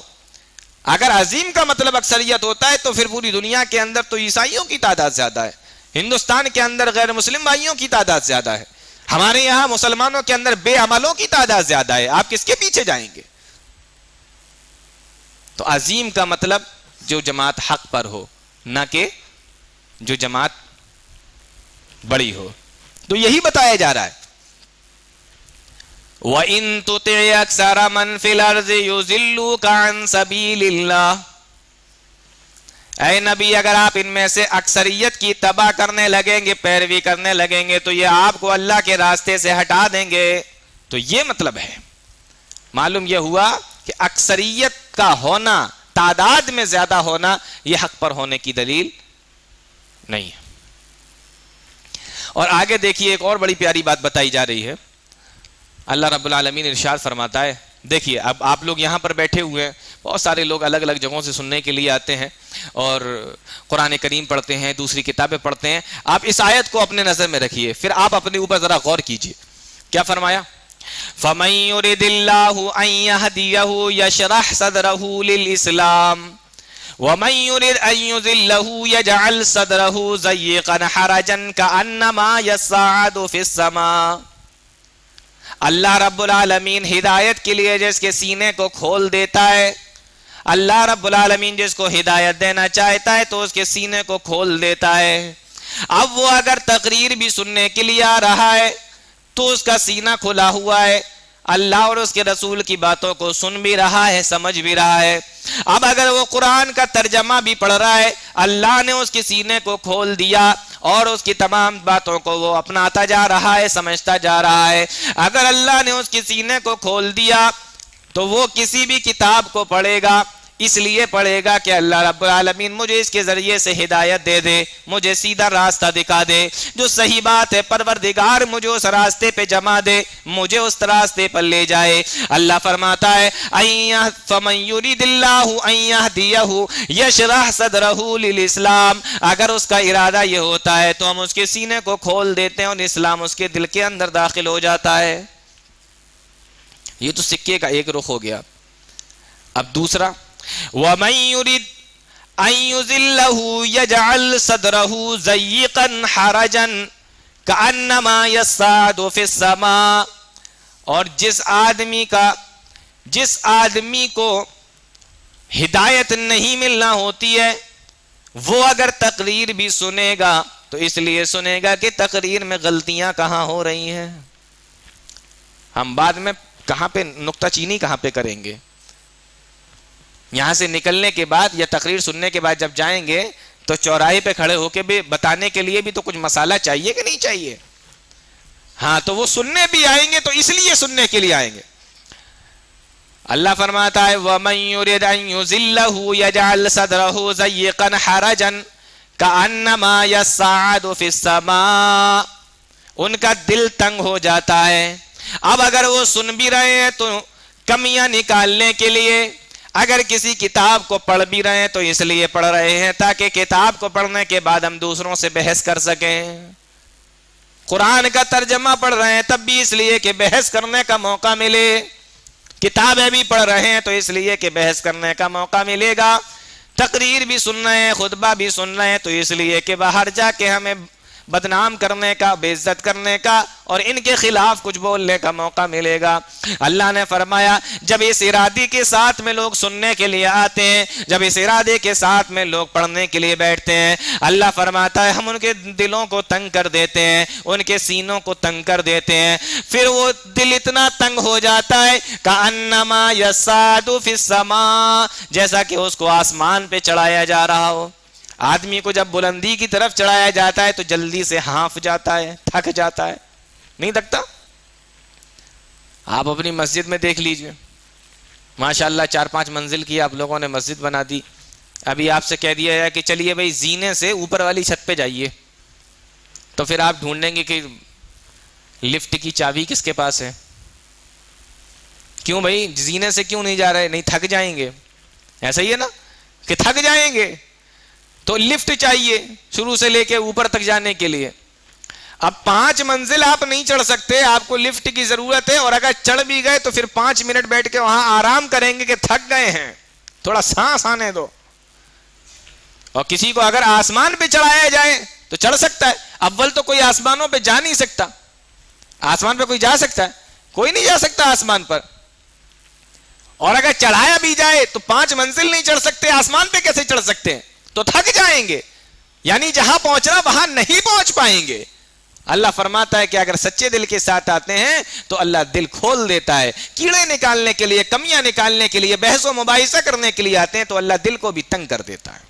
اگر عظیم کا مطلب اکثریت ہوتا ہے تو پھر پوری دنیا کے اندر تو عیسائیوں کی تعداد زیادہ ہے, ہندوستان کے اندر غیر مسلم بھائیوں کی تعداد زیادہ ہے, ہمارے یہاں مسلمانوں کے اندر بے عملوں کی تعداد زیادہ ہے. آپ کس کے پیچھے جائیں گے؟ تو عظیم کا مطلب جو جماعت حق پر ہو, نہ کہ جو جماعت بڑی ہو. تو یہی بتایا جا رہا ہے. وَإِن تُطِعْ أَكْثَرَ مَنْ فِي الْأَرْضِ يُضِلُّوكَ عَنْ سَبِيلِ اللَّهِ, اے نبی اگر آپ ان میں سے اکثریت کی تباہ کرنے لگیں گے, پیروی کرنے لگیں گے, تو یہ آپ کو اللہ کے راستے سے ہٹا دیں گے. تو یہ مطلب ہے. معلوم یہ ہوا کہ اکثریت کا ہونا, تعداد میں زیادہ ہونا, یہ حق پر ہونے کی دلیل نہیں ہے. اور آگے دیکھیے ایک اور بڑی پیاری بات بتائی جا رہی ہے. اللہ رب العالمین ارشاد فرماتا ہے, دیکھیے اب آپ لوگ یہاں پر بیٹھے ہوئے ہیں, بہت سارے لوگ الگ الگ جگہوں سے سننے کے لیے آتے ہیں اور قرآن کریم پڑھتے ہیں, دوسری کتابیں پڑھتے ہیں. آپ اس آیت کو اپنے نظر میں رکھیے, پھر آپ اپنے اوپر ذرا غور کیجیے. کیا فرمایا؟ فَمَن يُرِدِ اللَّهُ أَن يَهْدِيَهُ يَشْرَحْ صَدْرَهُ لِلْإِسْلَامِ وَمَن يُرِدْ أَن يُضِلَّهُ يَجْعَلْ صَدْرَهُ ضَيِّقًا حَرَجًا كَأَنَّمَا يَصَّعَّدُ فِي السَّمَاءِ. اللہ رب العالمین ہدایت کے لیے جس کے سینے کو کھول دیتا ہے, اللہ رب العالمین جس کو ہدایت دینا چاہتا ہے تو اس کے سینے کو کھول دیتا ہے. اب وہ اگر تقریر بھی سننے کے لیے آ رہا ہے تو اس کا سینہ کھلا ہوا ہے, اللہ اور اس کے رسول کی باتوں کو سن بھی رہا ہے, سمجھ بھی رہا ہے. اب اگر وہ قرآن کا ترجمہ بھی پڑھ رہا ہے, اللہ نے اس کے سینے کو کھول دیا اور اس کی تمام باتوں کو وہ اپناتا جا رہا ہے, سمجھتا جا رہا ہے. اگر اللہ نے اس کے سینے کو کھول دیا تو وہ کسی بھی کتاب کو پڑھے گا, اس لیے پڑھے گا کہ اللہ رب العالمین مجھے اس کے ذریعے سے ہدایت دے دے, مجھے سیدھا راستہ دکھا دے. جو صحیح بات ہے پروردگار مجھے اس راستے پہ جما دے, مجھے اس راستے پر لے جائے. اللہ فرماتا ہے فَمَن يُرِدِ اللَّهُ أَن يَهْدِيَهُ يَشْرَحْ صَدْرَهُ لِلْإِسْلَامِ. اگر اس کا ارادہ یہ ہوتا ہے تو ہم اس کے سینے کو کھول دیتے ہیں اور اسلام اس کے دل کے اندر داخل ہو جاتا ہے. یہ تو سکے کا ایک رخ ہو گیا. اب دوسرا, وَمَن يُرِدْ أَن يُضِلَّهُ يَجْعَلْ صَدْرَهُ ضَيِّقًا حَرَجًا كَأَنَّمَا يَصَّعَّدُ فِي السَّمَاءِ. اور جس آدمی کو ہدایت نہیں ملنا ہوتی ہے وہ اگر تقریر بھی سنے گا تو اس لیے سنے گا کہ تقریر میں غلطیاں کہاں ہو رہی ہیں. ہم بعد میں کہاں پہ نقطہ چینی کہاں پہ کریں گے. یہاں سے نکلنے کے بعد یا تقریر سننے کے بعد جب جائیں گے تو چوراہے پہ کھڑے ہو کے بھی بتانے کے لیے بھی تو کچھ مسالہ چاہیے کہ نہیں چاہیے. ہاں تو وہ سننے بھی آئیں گے تو اس لیے سننے کے لیے آئیں گے. اللہ فرماتا ہے وَمَن يُرِدْ أَن يُضِلَّهُ يَجْعَلْ صَدْرَهُ ضَيِّقًا حَرَجًا كَأَنَّمَا يَصَّعَّدُ فِي السَّمَاءِ. ان کا دل تنگ ہو جاتا ہے. اب اگر وہ سن بھی رہے ہیں تو کمیاں نکالنے کے لیے, اگر کسی کتاب کو پڑھ بھی رہے ہیں تو اس لیے پڑھ رہے ہیں تاکہ کتاب کو پڑھنے کے بعد ہم دوسروں سے بحث کر سکیں. قرآن کا ترجمہ پڑھ رہے ہیں تب بھی اس لیے کہ بحث کرنے کا موقع ملے. کتابیں بھی پڑھ رہے ہیں تو اس لیے کہ بحث کرنے کا موقع ملے گا. تقریر بھی سن رہے ہیں, خطبہ بھی سن رہے ہیں تو اس لیے کہ باہر جا کے ہمیں بدنام کرنے کا, بے عزت کرنے کا اور ان کے خلاف کچھ بولنے کا موقع ملے گا. اللہ نے فرمایا جب اس ارادے کے ساتھ میں لوگ سننے کے لیے آتے ہیں, جب اس ارادے کے ساتھ میں لوگ پڑھنے کے لیے بیٹھتے ہیں, اللہ فرماتا ہے ہم ان کے دلوں کو تنگ کر دیتے ہیں, ان کے سینوں کو تنگ کر دیتے ہیں. پھر وہ دل اتنا تنگ ہو جاتا ہے کأنما یصعد فی السماء, جیسا کہ اس کو آسمان پہ چڑھایا جا رہا ہو. آدمی کو جب بلندی کی طرف چڑھایا جاتا ہے تو جلدی سے ہانف جاتا ہے, تھک جاتا ہے, نہیں تھکتا؟ آپ اپنی مسجد میں دیکھ لیجئے, ماشاءاللہ 4-5 منزل کی آپ لوگوں نے مسجد بنا دی. ابھی آپ سے کہہ دیا ہے کہ چلیے بھائی زینے سے اوپر والی چھت پہ جائیے, تو پھر آپ ڈھونڈیں گے کہ لفٹ کی چابی کس کے پاس ہے. کیوں بھائی زینے سے کیوں نہیں جا رہے؟ نہیں تھک جائیں گے, ایسا ہی ہے نا کہ تھک جائیں گے. تو لفٹ چاہیے شروع سے لے کے اوپر تک جانے کے لیے. اب 5 منزل آپ نہیں چڑھ سکتے, آپ کو لفٹ کی ضرورت ہے, اور اگر چڑھ بھی گئے تو پھر 5 منٹ بیٹھ کے وہاں آرام کریں گے کہ تھک گئے ہیں, تھوڑا سانس آنے دو. اور کسی کو اگر آسمان پہ چڑھایا جائے تو چڑھ سکتا ہے. اول تو کوئی آسمانوں پہ جا نہیں سکتا. آسمان پہ کوئی جا سکتا ہے؟ کوئی نہیں جا سکتا آسمان پر. اور اگر چڑھایا بھی جائے تو 5 منزل نہیں چڑھ سکتے, آسمان پہ کیسے چڑھ سکتے ہیں؟ تو تھک جائیں گے, یعنی جہاں پہنچنا وہاں نہیں پہنچ پائیں گے. اللہ فرماتا ہے کہ اگر سچے دل کے ساتھ آتے ہیں تو اللہ دل کھول دیتا ہے. کیڑے نکالنے کے لیے, کمیاں نکالنے کے لیے, بحث و مباحثہ کرنے کے لیے آتے ہیں تو اللہ دل کو بھی تنگ کر دیتا ہے.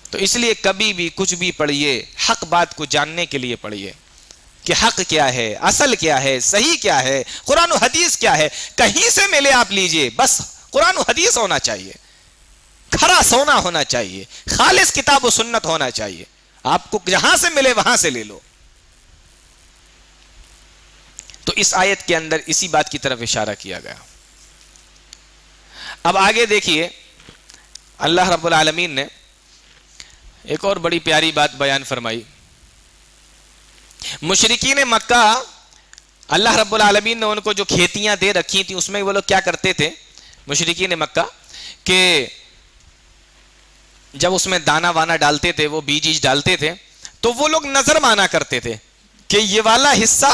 تو اس لیے کبھی بھی کچھ بھی پڑھیے, حق بات کو جاننے کے لیے پڑھیے کہ حق کیا ہے, اصل کیا ہے, صحیح کیا ہے, قرآن و حدیث کیا ہے. کہیں سے ملے آپ لیجئے, بس قرآن و حدیث ہونا چاہیے, کھرا سونا ہونا چاہیے, خالص کتاب و سنت ہونا چاہیے. آپ کو جہاں سے ملے وہاں سے لے لو. تو اس آیت کے اندر اسی بات کی طرف اشارہ کیا گیا. اب آگے دیکھیے, اللہ رب العالمین نے ایک اور بڑی پیاری بات بیان فرمائی. مشرکین مکہ, اللہ رب العالمین نے ان کو جو کھیتیاں دے رکھی تھیں اس میں وہ لوگ کیا کرتے تھے مشرکین مکہ, کہ جب اس میں دانہ وانا ڈالتے تھے, وہ بیج ڈالتے تھے, تو وہ لوگ نظر مانا کرتے تھے کہ یہ والا حصہ,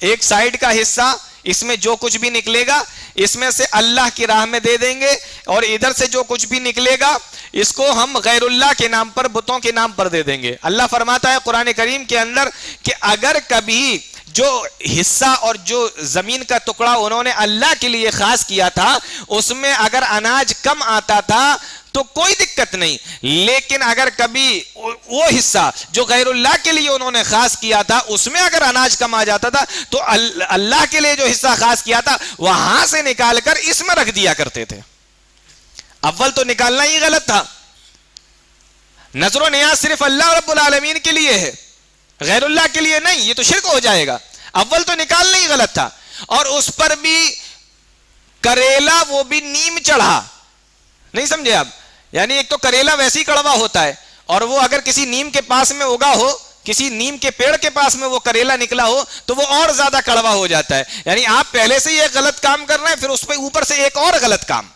ایک سائیڈ کا حصہ, اس میں جو کچھ بھی نکلے گا اس میں سے اللہ کی راہ میں دے دیں گے, اور ادھر سے جو کچھ بھی نکلے گا اس کو ہم غیر اللہ کے نام پر, بتوں کے نام پر دے دیں گے. اللہ فرماتا ہے قرآن کریم کے اندر کہ اگر کبھی جو حصہ اور جو زمین کا ٹکڑا انہوں نے اللہ کے لیے خاص کیا تھا اس میں اگر اناج کم آتا تھا تو کوئی دقت نہیں, لیکن اگر کبھی وہ حصہ جو غیر اللہ کے لیے انہوں نے خاص کیا تھا اس میں اگر اناج کم آ جاتا تھا تو اللہ کے لیے جو حصہ خاص کیا تھا وہاں سے نکال کر اس میں رکھ دیا کرتے تھے. اول تو نکالنا ہی غلط تھا. نظر و نیاز صرف اللہ رب العالمین کے لیے ہے, غیر اللہ کے لیے نہیں, یہ تو شرک ہو جائے گا. اول تو نکالنا ہی غلط تھا. اور اس پر بھی کریلا, وہ بھی نیم چڑھا, نہیں سمجھے آپ؟ یعنی ایک تو کریلا ویسے ہی کڑوا ہوتا ہے, اور وہ اگر کسی نیم کے پاس میں اگا ہو, کسی نیم کے پیڑ کے پاس میں وہ کریلا نکلا ہو تو وہ اور زیادہ کڑوا ہو جاتا ہے. یعنی آپ پہلے سے ہی ایک غلط کام کر رہے ہیں, پھر اس پہ اوپر سے ایک اور غلط کام.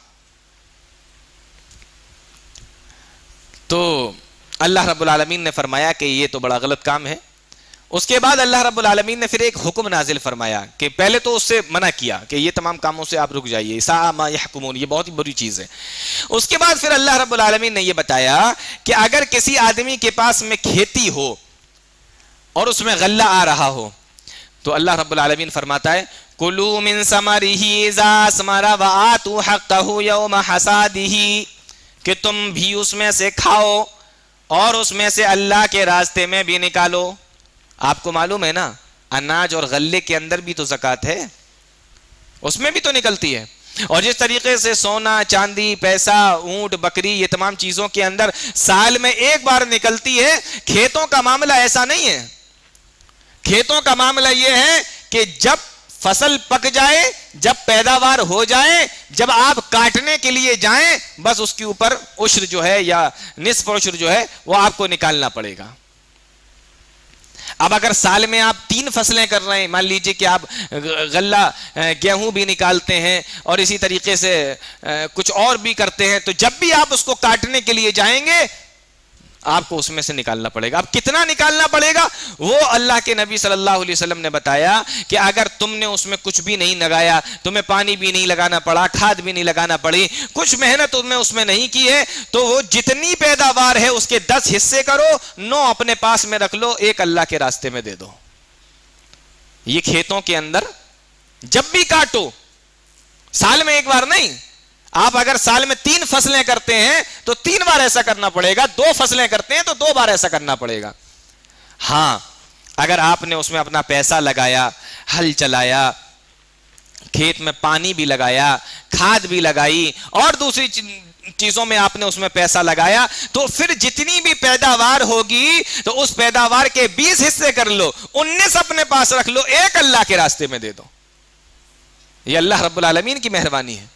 تو اللہ رب العالمین نے فرمایا کہ یہ تو بڑا غلط کام ہے. اس کے بعد اللہ رب العالمین نے پھر ایک حکم نازل فرمایا کہ پہلے تو اس سے منع کیا کہ یہ تمام کاموں سے آپ رک جائیے, ساء ما یحکمون, یہ بہت ہی بری چیز ہے. اس کے بعد پھر اللہ رب العالمین نے یہ بتایا کہ اگر کسی آدمی کے پاس میں کھیتی ہو اور اس میں غلہ آ رہا ہو تو اللہ رب العالمین فرماتا ہے کلوا من ثمرہ اذا اثمر وآتوا حقہ یوم حصادہ, کہ تم بھی اس میں سے کھاؤ اور اس میں سے اللہ کے راستے میں بھی نکالو. آپ کو معلوم ہے نا اناج اور غلے کے اندر بھی تو زکوٰۃ ہے, اس میں بھی تو نکلتی ہے. اور جس طریقے سے سونا, چاندی, پیسہ, اونٹ, بکری, یہ تمام چیزوں کے اندر سال میں ایک بار نکلتی ہے, کھیتوں کا معاملہ ایسا نہیں ہے. کھیتوں کا معاملہ یہ ہے کہ جب فصل پک جائے, جب پیداوار ہو جائے, جب آپ کاٹنے کے لیے جائیں, بس اس کے اوپر عشر جو ہے یا نصف عشر جو ہے وہ آپ کو نکالنا پڑے گا. اب اگر سال میں آپ 3 فصلیں کر رہے ہیں, مان لیجئے کہ آپ غلہ گیہوں بھی نکالتے ہیں اور اسی طریقے سے کچھ اور بھی کرتے ہیں, تو جب بھی آپ اس کو کاٹنے کے لیے جائیں گے آپ کو اس میں سے نکالنا پڑے گا. اب کتنا نکالنا پڑے گا وہ اللہ کے نبی صلی اللہ علیہ وسلم نے بتایا کہ اگر تم نے اس میں کچھ بھی نہیں لگایا, تمہیں پانی بھی نہیں لگانا پڑا, کھاد بھی نہیں لگانا پڑی, کچھ محنت تمہیں اس میں نہیں کی ہے, تو وہ جتنی پیداوار ہے اس کے 10 حصے کرو, 9 اپنے پاس میں رکھ لو, 1 اللہ کے راستے میں دے دو. یہ کھیتوں کے اندر جب بھی کاٹو, سال میں ایک بار نہیں. آپ اگر سال میں 3 فصلیں کرتے ہیں تو 3 بار ایسا کرنا پڑے گا, 2 فصلیں کرتے ہیں تو 2 بار ایسا کرنا پڑے گا. ہاں اگر آپ نے اس میں اپنا پیسہ لگایا, ہل چلایا, کھیت میں پانی بھی لگایا, کھاد بھی لگائی اور دوسری چیزوں میں آپ نے اس میں پیسہ لگایا, تو پھر جتنی بھی پیداوار ہوگی تو اس پیداوار کے 20 حصے کر لو, 19 اپنے پاس رکھ لو, 1 اللہ کے راستے میں دے دو. یہ اللہ رب العالمین کی مہربانی ہے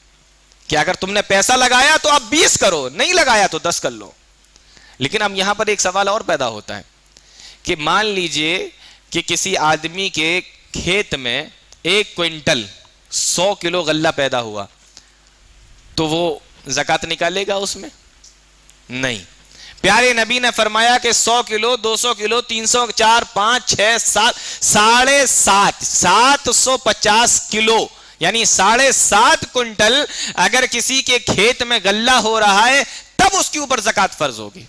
کہ اگر تم نے پیسہ لگایا تو اب 20 کرو, نہیں لگایا تو 10 کر لو. لیکن اب یہاں پر ایک سوال اور پیدا ہوتا ہے کہ مان لیجئے کہ کسی آدمی کے کھیت میں 1 کوئنٹل 100 کلو غلہ پیدا ہوا تو وہ زکوٰۃ نکالے گا اس میں؟ نہیں. پیارے نبی نے فرمایا کہ 100 کلو 200 کلو 300 4 5 6 7 7.5 750 کلو یعنی 7.5 کنٹل اگر کسی کے کھیت میں غلہ ہو رہا ہے تب اس کے اوپر زکوٰۃ فرض ہوگی.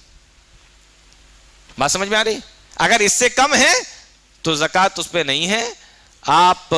بات سمجھ میں آ رہی؟ اگر اس سے کم ہے تو زکوٰۃ اس پہ نہیں ہے. آپ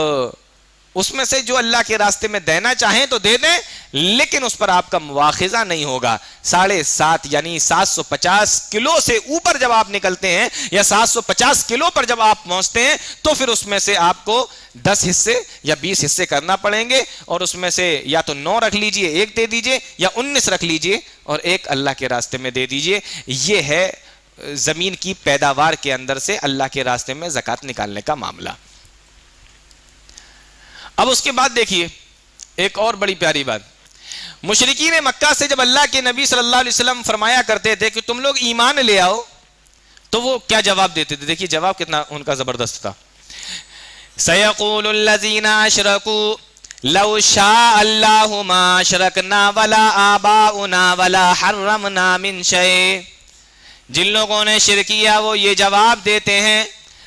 اس میں سے جو اللہ کے راستے میں دینا چاہیں تو دے دیں, لیکن اس پر آپ کا مواخذہ نہیں ہوگا. 7.5 یعنی 750 کلو سے اوپر جب آپ نکلتے ہیں یا 750 کلو پر جب آپ پہنچتے ہیں تو پھر اس میں سے آپ کو 10 حصے یا 20 حصے کرنا پڑیں گے, اور اس میں سے یا تو 9 رکھ لیجئے, 1 دے دیجئے, یا 19 رکھ لیجئے اور 1 اللہ کے راستے میں دے دیجئے. یہ ہے زمین کی پیداوار کے اندر سے اللہ کے راستے میں زکوٰۃ نکالنے کا معاملہ. اب اس کے بعد دیکھیے ایک اور بڑی پیاری بات. مشرکین مکہ سے جب اللہ کے نبی صلی اللہ علیہ وسلم فرمایا کرتے تھے کہ تم لوگ ایمان لے آؤ, تو وہ کیا جواب دیتے تھے؟ دیکھیے جواب کتنا ان کا زبردست تھا. سَيَقُولُ الَّذِينَ أَشْرَكُوا لَوْ شَاءَ اللَّهُ مَا أَشْرَكْنَا وَلَا آبَاؤُنَا وَلَا حَرَّمْنَا مِنْ شَيْءٍ. جن لوگوں نے شرک کیا وہ یہ جواب دیتے ہیں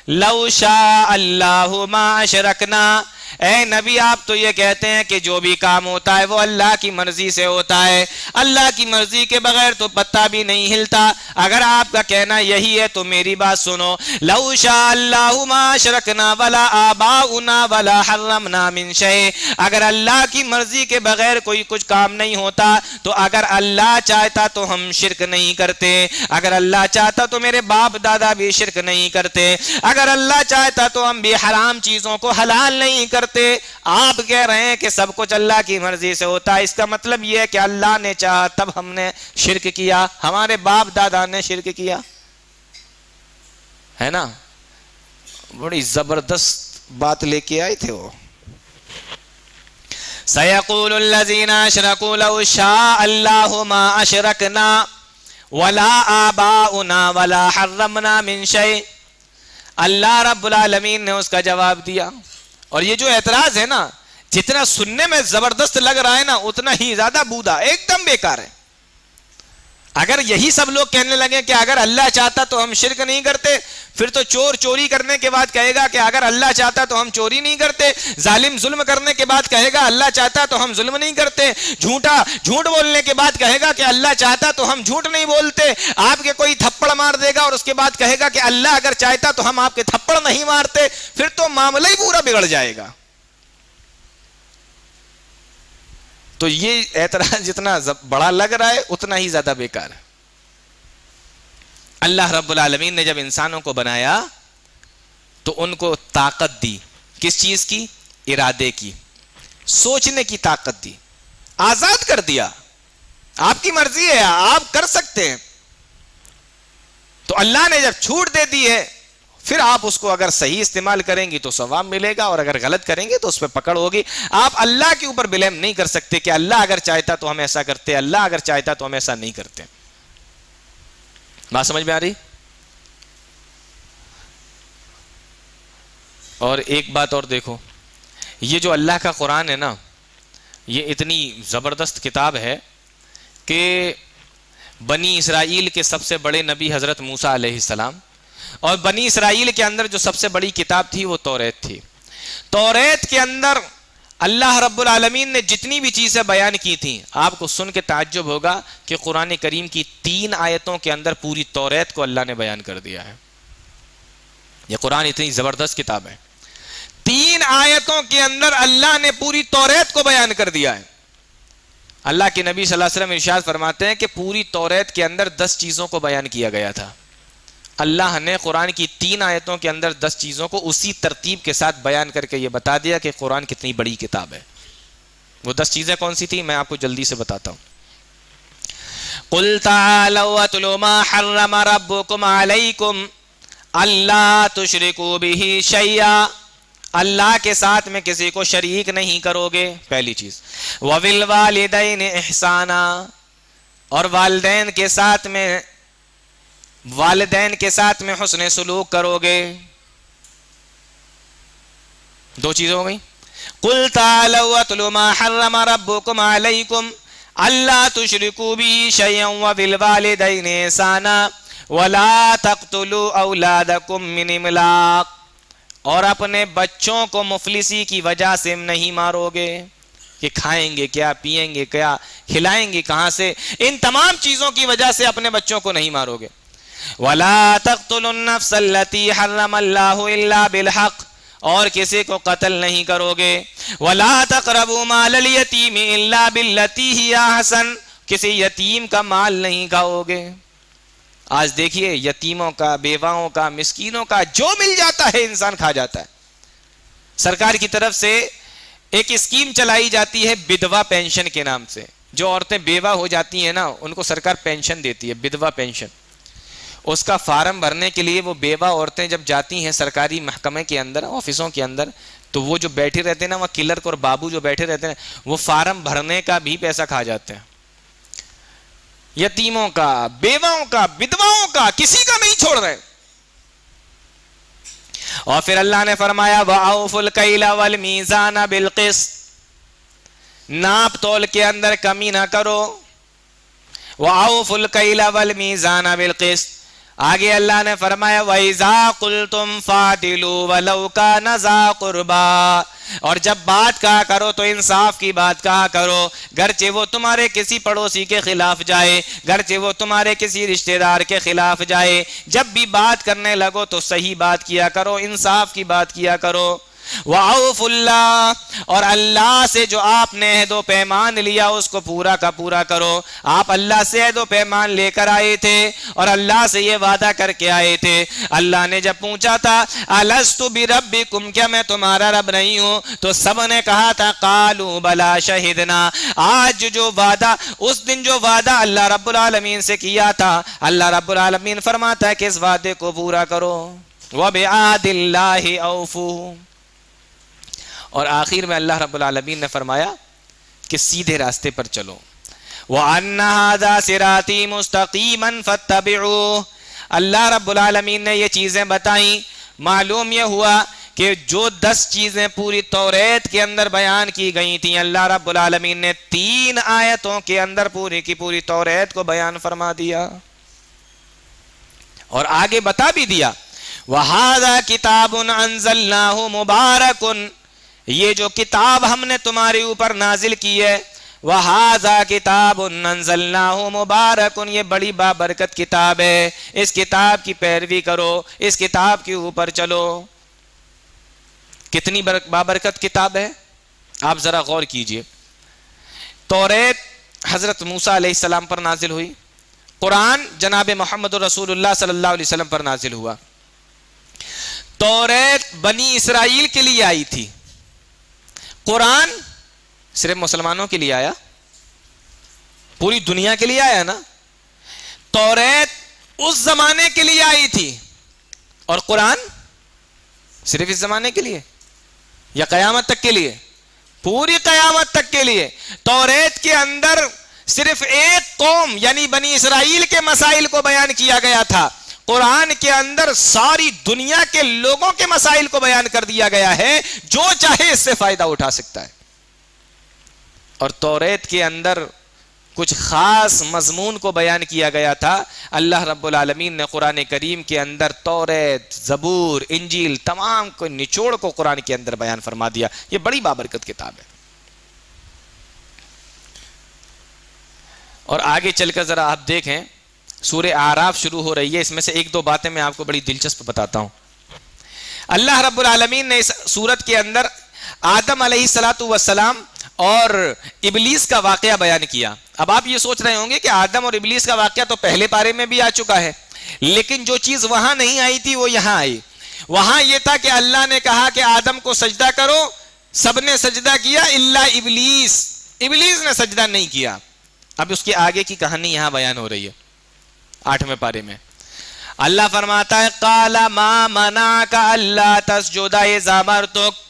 لَوْ شَاءَ اللَّهُ مَا أَشْرَكْنَا, اے نبی آپ تو یہ کہتے ہیں کہ جو بھی کام ہوتا ہے وہ اللہ کی مرضی سے ہوتا ہے, اللہ کی مرضی کے بغیر تو پتہ بھی نہیں ہلتا. اگر آپ کا کہنا یہی ہے تو میری بات سنو. لَوْ شَاءَ اللَّهُ مَا أَشْرَكْنَا وَلَا آبَاؤُنَا وَلَا حَرَّمْنَا مِنْ شَيْءٍ. اگر اللہ کی مرضی کے بغیر کوئی کچھ کام نہیں ہوتا تو اگر اللہ چاہتا تو ہم شرک نہیں کرتے, اگر اللہ چاہتا تو میرے باپ دادا بھی شرک نہیں کرتے, اگر اللہ چاہتا تو ہم بھی حرام چیزوں کو حلال نہیں کرتے. آپ کہہ رہے ہیں کہ سب کچھ اللہ کی مرضی سے ہوتا ہے, اس کا مطلب یہ ہے کہ اللہ نے چاہا تب ہم نے شرک کیا, ہمارے باپ دادا نے شرک کیا, ہے نا. بڑی زبردست بات لے کے آئے تھے وہ. سَيَقُولُ الَّذِينَ أَشْرَكُوا لَوْ شَاءَ اللَّهُ مَا أَشْرَكْنَا وَلَا آبَاؤُنَا وَلَا حَرَّمْنَا مِنْ شَيْءٍ. اللہ رب العالمین نے اس کا جواب دیا. اور یہ جو اعتراض ہے نا, جتنا سننے میں زبردست لگ رہا ہے نا اتنا ہی زیادہ بودا, ایک دم بیکار ہے. اگر یہی سب لوگ کہنے لگے کہ اگر اللہ چاہتا تو ہم شرک نہیں کرتے, پھر تو چور چوری کرنے کے بعد کہے گا کہ اگر اللہ چاہتا تو ہم چوری نہیں کرتے, ظالم ظلم کرنے کے بعد کہے گا اللہ چاہتا تو ہم ظلم نہیں کرتے, جھوٹ بولنے کے بعد کہے گا کہ اللہ چاہتا تو ہم جھوٹ نہیں بولتے, آپ کے کوئی تھپڑ مار دے گا اور اس کے بعد کہے گا کہ اللہ اگر چاہتا تو ہم آپ کے تھپڑ نہیں مارتے, پھر تو معاملہ ہی پورا بگڑ جائے گا. تو یہ اعتراض جتنا بڑا لگ رہا ہے اتنا ہی زیادہ بیکار ہے. اللہ رب العالمین نے جب انسانوں کو بنایا تو ان کو طاقت دی, کس چیز کی؟ ارادے کی, سوچنے کی طاقت دی, آزاد کر دیا. آپ کی مرضی ہے, آپ کر سکتے ہیں. تو اللہ نے جب چھوٹ دے دی ہے, پھر آپ اس کو اگر صحیح استعمال کریں گی تو ثواب ملے گا, اور اگر غلط کریں گے تو اس پہ پکڑ ہوگی. آپ اللہ کے اوپر بلیم نہیں کر سکتے کہ اللہ اگر چاہتا تو ہم ایسا کرتے, اللہ اگر چاہتا تو ہم ایسا نہیں کرتے. بات سمجھ میں آ رہی؟ اور ایک بات اور دیکھو, یہ جو اللہ کا قرآن ہے نا, یہ اتنی زبردست کتاب ہے کہ بنی اسرائیل کے سب سے بڑے نبی حضرت موسیٰ علیہ السلام, اور بنی اسرائیل کے اندر جو سب سے بڑی کتاب تھی وہ توریت تھی. توریت کے اندر اللہ رب العالمین نے جتنی بھی چیزیں بیان کی تھیں, آپ کو سن کے تعجب ہوگا کہ قرآن کریم کی 3 آیتوں کے اندر پوری توریت کو اللہ نے بیان کر دیا ہے. یہ قرآن اتنی زبردست کتاب ہے, 3 آیتوں کے اندر اللہ نے پوری توریت کو بیان کر دیا ہے. اللہ کے نبی صلی اللہ علیہ وسلم ارشاد فرماتے ہیں کہ پوری توریت کے اندر 10 چیزوں کو بیان کیا گیا تھا. اللہ نے قرآن کی 3 آیتوں کے اندر 10 چیزوں کو اسی ترتیب کے ساتھ بیان کر کے یہ بتا دیا کہ قرآن کتنی بڑی کتاب ہے. وہ 10 چیزیں کون سی تھی میں آپ کو جلدی سے بتاتا ہوں. قُلْ تَعَالَوْا أَتْلُ مَا حَرَّمَ رَبُّكُمْ عَلَيْكُمْ أَلَّا تُشْرِكُوا بِهِ شَيْئًا, اللہ کے ساتھ میں کسی کو شریک نہیں کرو گے, پہلی چیز. وَبِالْوَالِدَيْنِ إِحْسَانًا, اور والدین کے ساتھ میں والدین کے ساتھ میں حسن سلوک کرو گے. دو چیزیں ہو گئی. قل تعالوا اتل ما حرم ربكم عليكم الا تشركوا به شيئا وبالوالدين احسانا ولا تقتلوا اولادكم من املاق. اور اپنے بچوں کو مفلسی کی وجہ سے نہیں مارو گے کہ کھائیں گے کیا, پیئیں گے کیا, کھلائیں گے کہاں سے, ان تمام چیزوں کی وجہ سے اپنے بچوں کو نہیں مارو گے. ولا تقتلوا النفس التي حرم الله الا بالحق, اور کسی کو قتل نہیں کرو گے. ولا تقربوا مال اليتيم الا بالتي هي احسن, کسی یتیم کا مال نہیں کھاؤ گے. آج دیکھیے یتیموں کا, بیواؤں کا, مسکینوں کا جو مل جاتا ہے انسان کھا جاتا ہے. سرکار کی طرف سے ایک اسکیم چلائی جاتی ہے بدوا پینشن کے نام سے. جو عورتیں بیوہ ہو جاتی ہیں نا ان کو سرکار پینشن دیتی ہے, بدوا پینشن. اس کا فارم بھرنے کے لیے وہ بیوہ عورتیں جب جاتی ہیں سرکاری محکمے کے اندر, آفسوں کے اندر, تو وہ جو بیٹھے رہتے ہیں نا, وہ کلرک اور بابو جو بیٹھے رہتے ہیں, وہ فارم بھرنے کا بھی پیسہ کھا جاتے ہیں. یتیموں کا, بیواؤں کا, بدواؤں کا, کسی کا نہیں چھوڑ رہے. اور پھر اللہ نے فرمایا وَأَوْفُوا الْكَيْلَ وَالْمِيزَانَ بِالْقِسْطِ, ناپ تول کے اندر کمی نہ کرو. وَأَوْفُوا الْكَيْلَ وَالْمِيزَانَ بِالْقِسْطِ. آگے اللہ نے فرمایا وَإِذَا قُلْتُمْ فَاعْدِلُوا وَلَوْ كَانَ ذَا قُرْبَىٰ, اور جب بات کہا کرو تو انصاف کی بات کہا کرو, گرچہ وہ تمہارے کسی پڑوسی کے خلاف جائے, گرچہ وہ تمہارے کسی رشتہ دار کے خلاف جائے. جب بھی بات کرنے لگو تو صحیح بات کیا کرو, انصاف کی بات کیا کرو. وَأَوْفُوا اللَّهَ, اور اللہ سے جو آپ نے عہد و پیمان لیا اس کو پورا کا پورا کرو. آپ اللہ سے عہد و پیمان لے کر آئے تھے اور اللہ سے یہ وعدہ کر کے آئے تھے. اللہ نے جب پوچھا تھا أَلَسْتُ بِرَبِّكُمْ, کیا میں تمہارا رب نہیں ہوں, تو سب نے کہا تھا قَالُوا بَلَا شَهِدْنَا. آج جو وعدہ, اس دن جو وعدہ اللہ رب العالمین سے کیا تھا, اللہ رب العالمین فرماتا ہے کہ اس وعدے کو پورا کرو. وَبِعَهْدِ اللَّهِ أَوْفُوا, اور آخر میں اللہ رب العالمین نے فرمایا کہ سیدھے راستے پر چلو. وَأَنَّ هَذَا صِرَاطِي مُسْتَقِيمًا فَاتَّبِعُوهُ, اللہ رب العالمین نے یہ چیزیں بتائیں. معلوم یہ ہوا کہ جو 10 چیزیں پوری توریت کے اندر بیان کی گئی تھیں, اللہ رب العالمین نے 3 آیتوں کے اندر پوری کی پوری توریت کو بیان فرما دیا. اور آگے بتا بھی دیا وَهَذَا كِتَابٌ أَنزَلْنَاهُ مُبَارَكٌ, یہ جو کتاب ہم نے تمہارے اوپر نازل کی ہے, وَهَذَا كِتَابٌ أَنزَلْنَاهُ مُبَارَكٌ, یہ بڑی بابرکت کتاب ہے, اس کتاب کی پیروی کرو, اس کتاب کے اوپر چلو. کتنی بابرکت کتاب ہے آپ ذرا غور کیجئے. توریت حضرت موسیٰ علیہ السلام پر نازل ہوئی, قرآن جناب محمد رسول اللہ صلی اللہ علیہ وسلم پر نازل ہوا. توریت بنی اسرائیل کے لیے آئی تھی, قرآن صرف مسلمانوں کے لیے آیا, پوری دنیا کے لیے آیا نا. توریت اس زمانے کے لیے آئی تھی اور قرآن صرف اس زمانے کے لیے یا قیامت تک کے لیے؟ پوری قیامت تک کے لیے. توریت کے اندر صرف ایک قوم یعنی بنی اسرائیل کے مسائل کو بیان کیا گیا تھا, قرآن کے اندر ساری دنیا کے لوگوں کے مسائل کو بیان کر دیا گیا ہے, جو چاہے اس سے فائدہ اٹھا سکتا ہے. اور توریت کے اندر کچھ خاص مضمون کو بیان کیا گیا تھا. اللہ رب العالمین نے قرآن کریم کے اندر توریت, زبور, انجیل تمام کو نچوڑ کو قرآن کے اندر بیان فرما دیا. یہ بڑی بابرکت کتاب ہے. اور آگے چل کر ذرا آپ دیکھیں, سورہ اعراف شروع ہو رہی ہے, اس میں سے 1-2 باتیں میں آپ کو بڑی دلچسپ بتاتا ہوں. اللہ رب العالمین نے اس سورت کے اندر آدم علیہ السلام اور ابلیس کا واقعہ بیان کیا. اب آپ یہ سوچ رہے ہوں گے کہ آدم اور ابلیس کا واقعہ تو پہلے پارے میں بھی آ چکا ہے, لیکن جو چیز وہاں نہیں آئی تھی وہ یہاں آئی. وہاں یہ تھا کہ اللہ نے کہا کہ آدم کو سجدہ کرو, سب نے سجدہ کیا الا ابلیس, ابلیس نے سجدہ نہیں کیا. اب اس کے آگے کی کہانی یہاں بیان ہو رہی ہے 8ویں پارے میں. اللہ فرماتا ہے قال ما منعک الا تسجد اذ امرتک,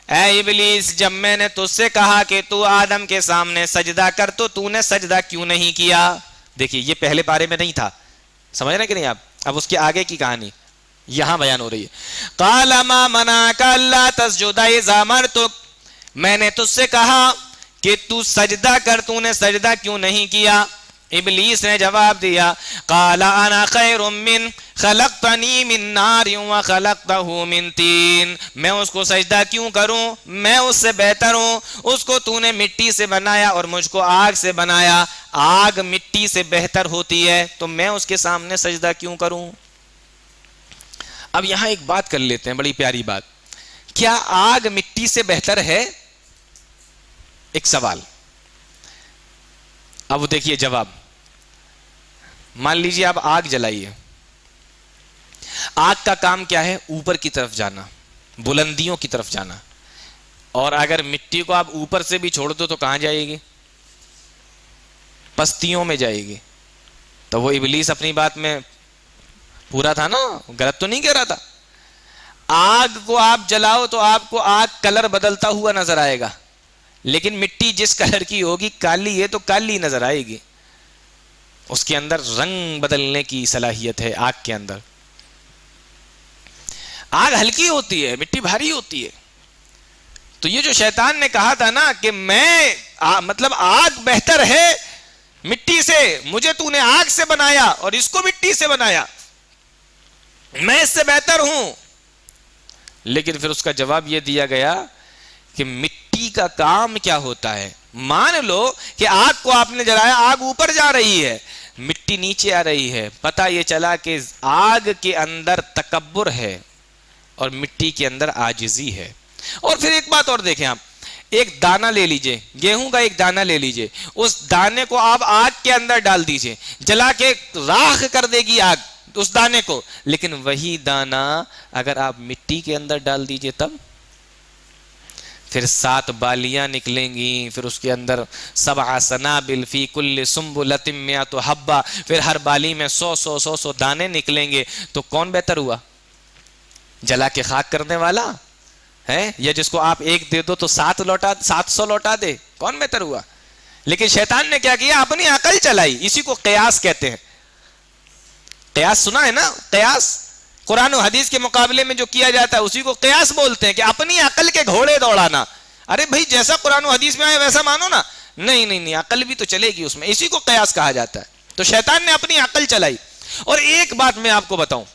اے ابلیس جب میں نے تجھ سے کہا کہ تو آدم کے سامنے سجدہ کر تو نے سجدہ کیوں نہیں کیا؟ دیکھیے یہ پہلے پارے میں نہیں تھا, سمجھ رہے کہ نہیں آپ؟ اب اس کے آگے کی کہانی یہاں بیان ہو رہی ہے. قال ما منعك الا تسجد اذا امرتك, میں نے تجھ سے کہا کہ تو سجدہ کر, تو نے سجدہ کیوں نہیں کیا؟ ابلیس نے جواب دیا قال انا خیر من خلقتنی من نار وخلقته من طین, میں اس کو سجدہ کیوں کروں, میں اس سے بہتر ہوں, اس کو تو نے مٹی سے بنایا اور مجھ کو آگ سے بنایا, آگ مٹی سے بہتر ہوتی ہے تو میں اس کے سامنے سجدہ کیوں کروں؟ اب یہاں ایک بات کر لیتے ہیں, بڑی پیاری بات, کیا آگ مٹی سے بہتر ہے؟ ایک سوال. اب دیکھیے جواب. مان لیجیے آپ آگ جلائیے, آگ کا کام کیا ہے؟ اوپر کی طرف جانا, بلندیوں کی طرف جانا, اور اگر مٹی کو آپ اوپر سے بھی چھوڑ دو تو کہاں جائے گی؟ پستیوں میں جائے گی. تو وہ ابلیس اپنی بات میں پورا تھا نا, غلط تو نہیں کہہ رہا تھا. آگ کو آپ جلاؤ تو آپ کو آگ کلر بدلتا ہوا نظر آئے گا, لیکن مٹی جس کلر کی ہوگی, کالی ہے تو کالی نظر آئے گی. اس کے اندر رنگ بدلنے کی صلاحیت ہے آگ کے اندر. آگ ہلکی ہوتی ہے, مٹی بھاری ہوتی ہے. تو یہ جو شیطان نے کہا تھا نا کہ میں مطلب آگ بہتر ہے مٹی سے, مجھے تو نے آگ سے بنایا اور اس کو مٹی سے بنایا, میں اس سے بہتر ہوں. لیکن پھر اس کا جواب یہ دیا گیا کہ مٹی کا کام کیا ہوتا ہے. مان لو کہ آگ کو آپ نے جلایا, آگ اوپر جا رہی ہے, مٹی نیچے آ رہی ہے, پتہ یہ چلا کہ آگ کے اندر تکبر ہے اور مٹی کے اندر عاجزی ہے. اور پھر ایک بات اور دیکھیں آپ, ایک دانہ لے لیجئے, گیہوں کا ایک دانہ لے لیجئے, اس دانے کو آپ آگ کے اندر ڈال دیجئے, جلا کے راکھ کر دے گی آگ اس دانے کو. لیکن وہی دانہ اگر آپ مٹی کے اندر ڈال دیجئے تب پھر 7 بالیاں نکلیں گی, پھر اس کے اندر 7 سنابل فی کل سنبلۃ مئۃ حبہ, پھر ہر بالی میں 100 دانے نکلیں گے. تو کون بہتر ہوا؟ جلا کے خاک کرنے والا ہے یا جس کو آپ 1 دے دو تو 700 لوٹا دے؟ کون بہتر ہوا؟ لیکن شیطان نے کیا کیا؟ اپنی عقل چلائی. اسی کو قیاس کہتے ہیں. قیاس سنا ہے نا؟ قیاس قرآن و حدیث کے مقابلے میں جو کیا جاتا ہے اسی کو قیاس بولتے ہیں, کہ اپنی عقل کے گھوڑے دوڑانا. ارے بھائی جیسا قرآن و حدیث میں آئے ویسا مانو نا. نہیں, عقل بھی تو چلے گی اس میں. اسی کو قیاس کہا جاتا ہے. تو شیطان نے اپنی عقل چلائی. اور ایک بات میں آپ کو بتاؤں,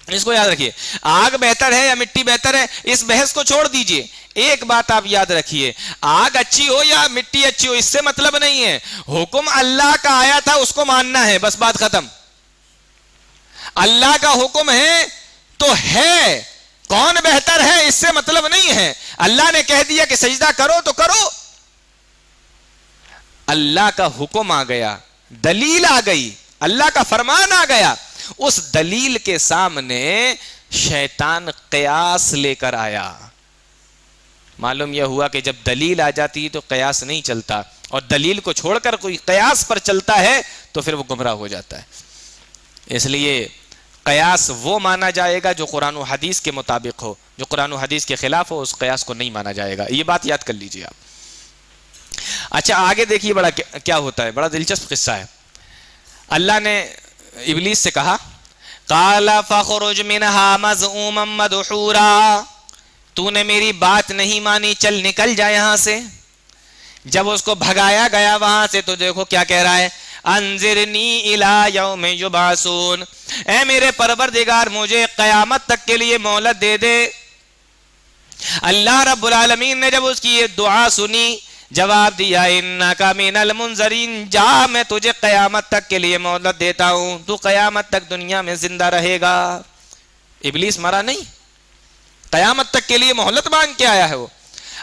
اس کو یاد رکھیے, آگ بہتر ہے یا مٹی بہتر ہے اس بحث کو چھوڑ دیجئے. ایک بات آپ یاد رکھیے, آگ اچھی ہو یا مٹی اچھی ہو اس سے مطلب نہیں ہے. حکم اللہ کا آیا تھا اس کو ماننا ہے, بس بات ختم. اللہ کا حکم ہے تو ہے, کون بہتر ہے اس سے مطلب نہیں ہے. اللہ نے کہہ دیا کہ سجدہ کرو تو کرو, اللہ کا حکم آ گیا, دلیل آ گئی, اللہ کا فرمان آ گیا. اس دلیل کے سامنے شیطان قیاس لے کر آیا. معلوم یہ ہوا کہ جب دلیل آ جاتی تو قیاس نہیں چلتا, اور دلیل کو چھوڑ کر کوئی قیاس پر چلتا ہے تو پھر وہ گمراہ ہو جاتا ہے. اس لیے قیاس وہ مانا جائے گا جو قرآن و حدیث کے مطابق ہو, جو قرآن و حدیث کے خلاف ہو اس قیاس کو نہیں مانا جائے گا. یہ بات یاد کر لیجئے آپ. اچھا آگے دیکھیے بڑا کیا ہوتا ہے, بڑا دلچسپ قصہ ہے. اللہ نے ابلیس سے کہا قال فخرج منها مذءوما مدحورا, تو نے میری بات نہیں مانی, چل نکل جا یہاں سے. جب اس کو بھگایا گیا وہاں سے تو دیکھو کیا کہہ رہا ہے, انذرنی الی یوم یبعثون, اے میرے پروردگار مجھے قیامت تک کے لیے مہلت دے دے. اللہ رب العالمین نے جب اس کی یہ دعا سنی جواب دیا انک من المنذرین, جا میں تجھے قیامت تک کے لیے مہلت دیتا ہوں, تو قیامت تک دنیا میں زندہ رہے گا. ابلیس مرا نہیں, قیامت تک کے لیے مہلت مانگ کے آیا ہے وہ.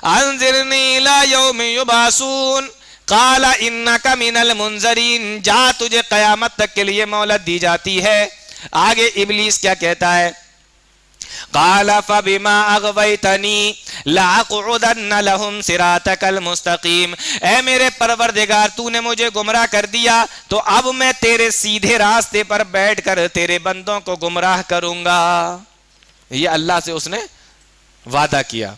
انذرنی الی یوم یبعثون قال انک من المنذرین, جا تجھے قیامت تک کے لیے مہلت دی جاتی ہے. آگے ابلیس کیا کہتا ہے, قال فبما اغویتنی لاقعدن لهم صراطک المستقیم, اے میرے پروردگار تو نے مجھے گمراہ کر دیا تو اب میں تیرے سیدھے راستے پر بیٹھ کر تیرے بندوں کو گمراہ کروں گا. یہ اللہ سے اس نے وعدہ کیا.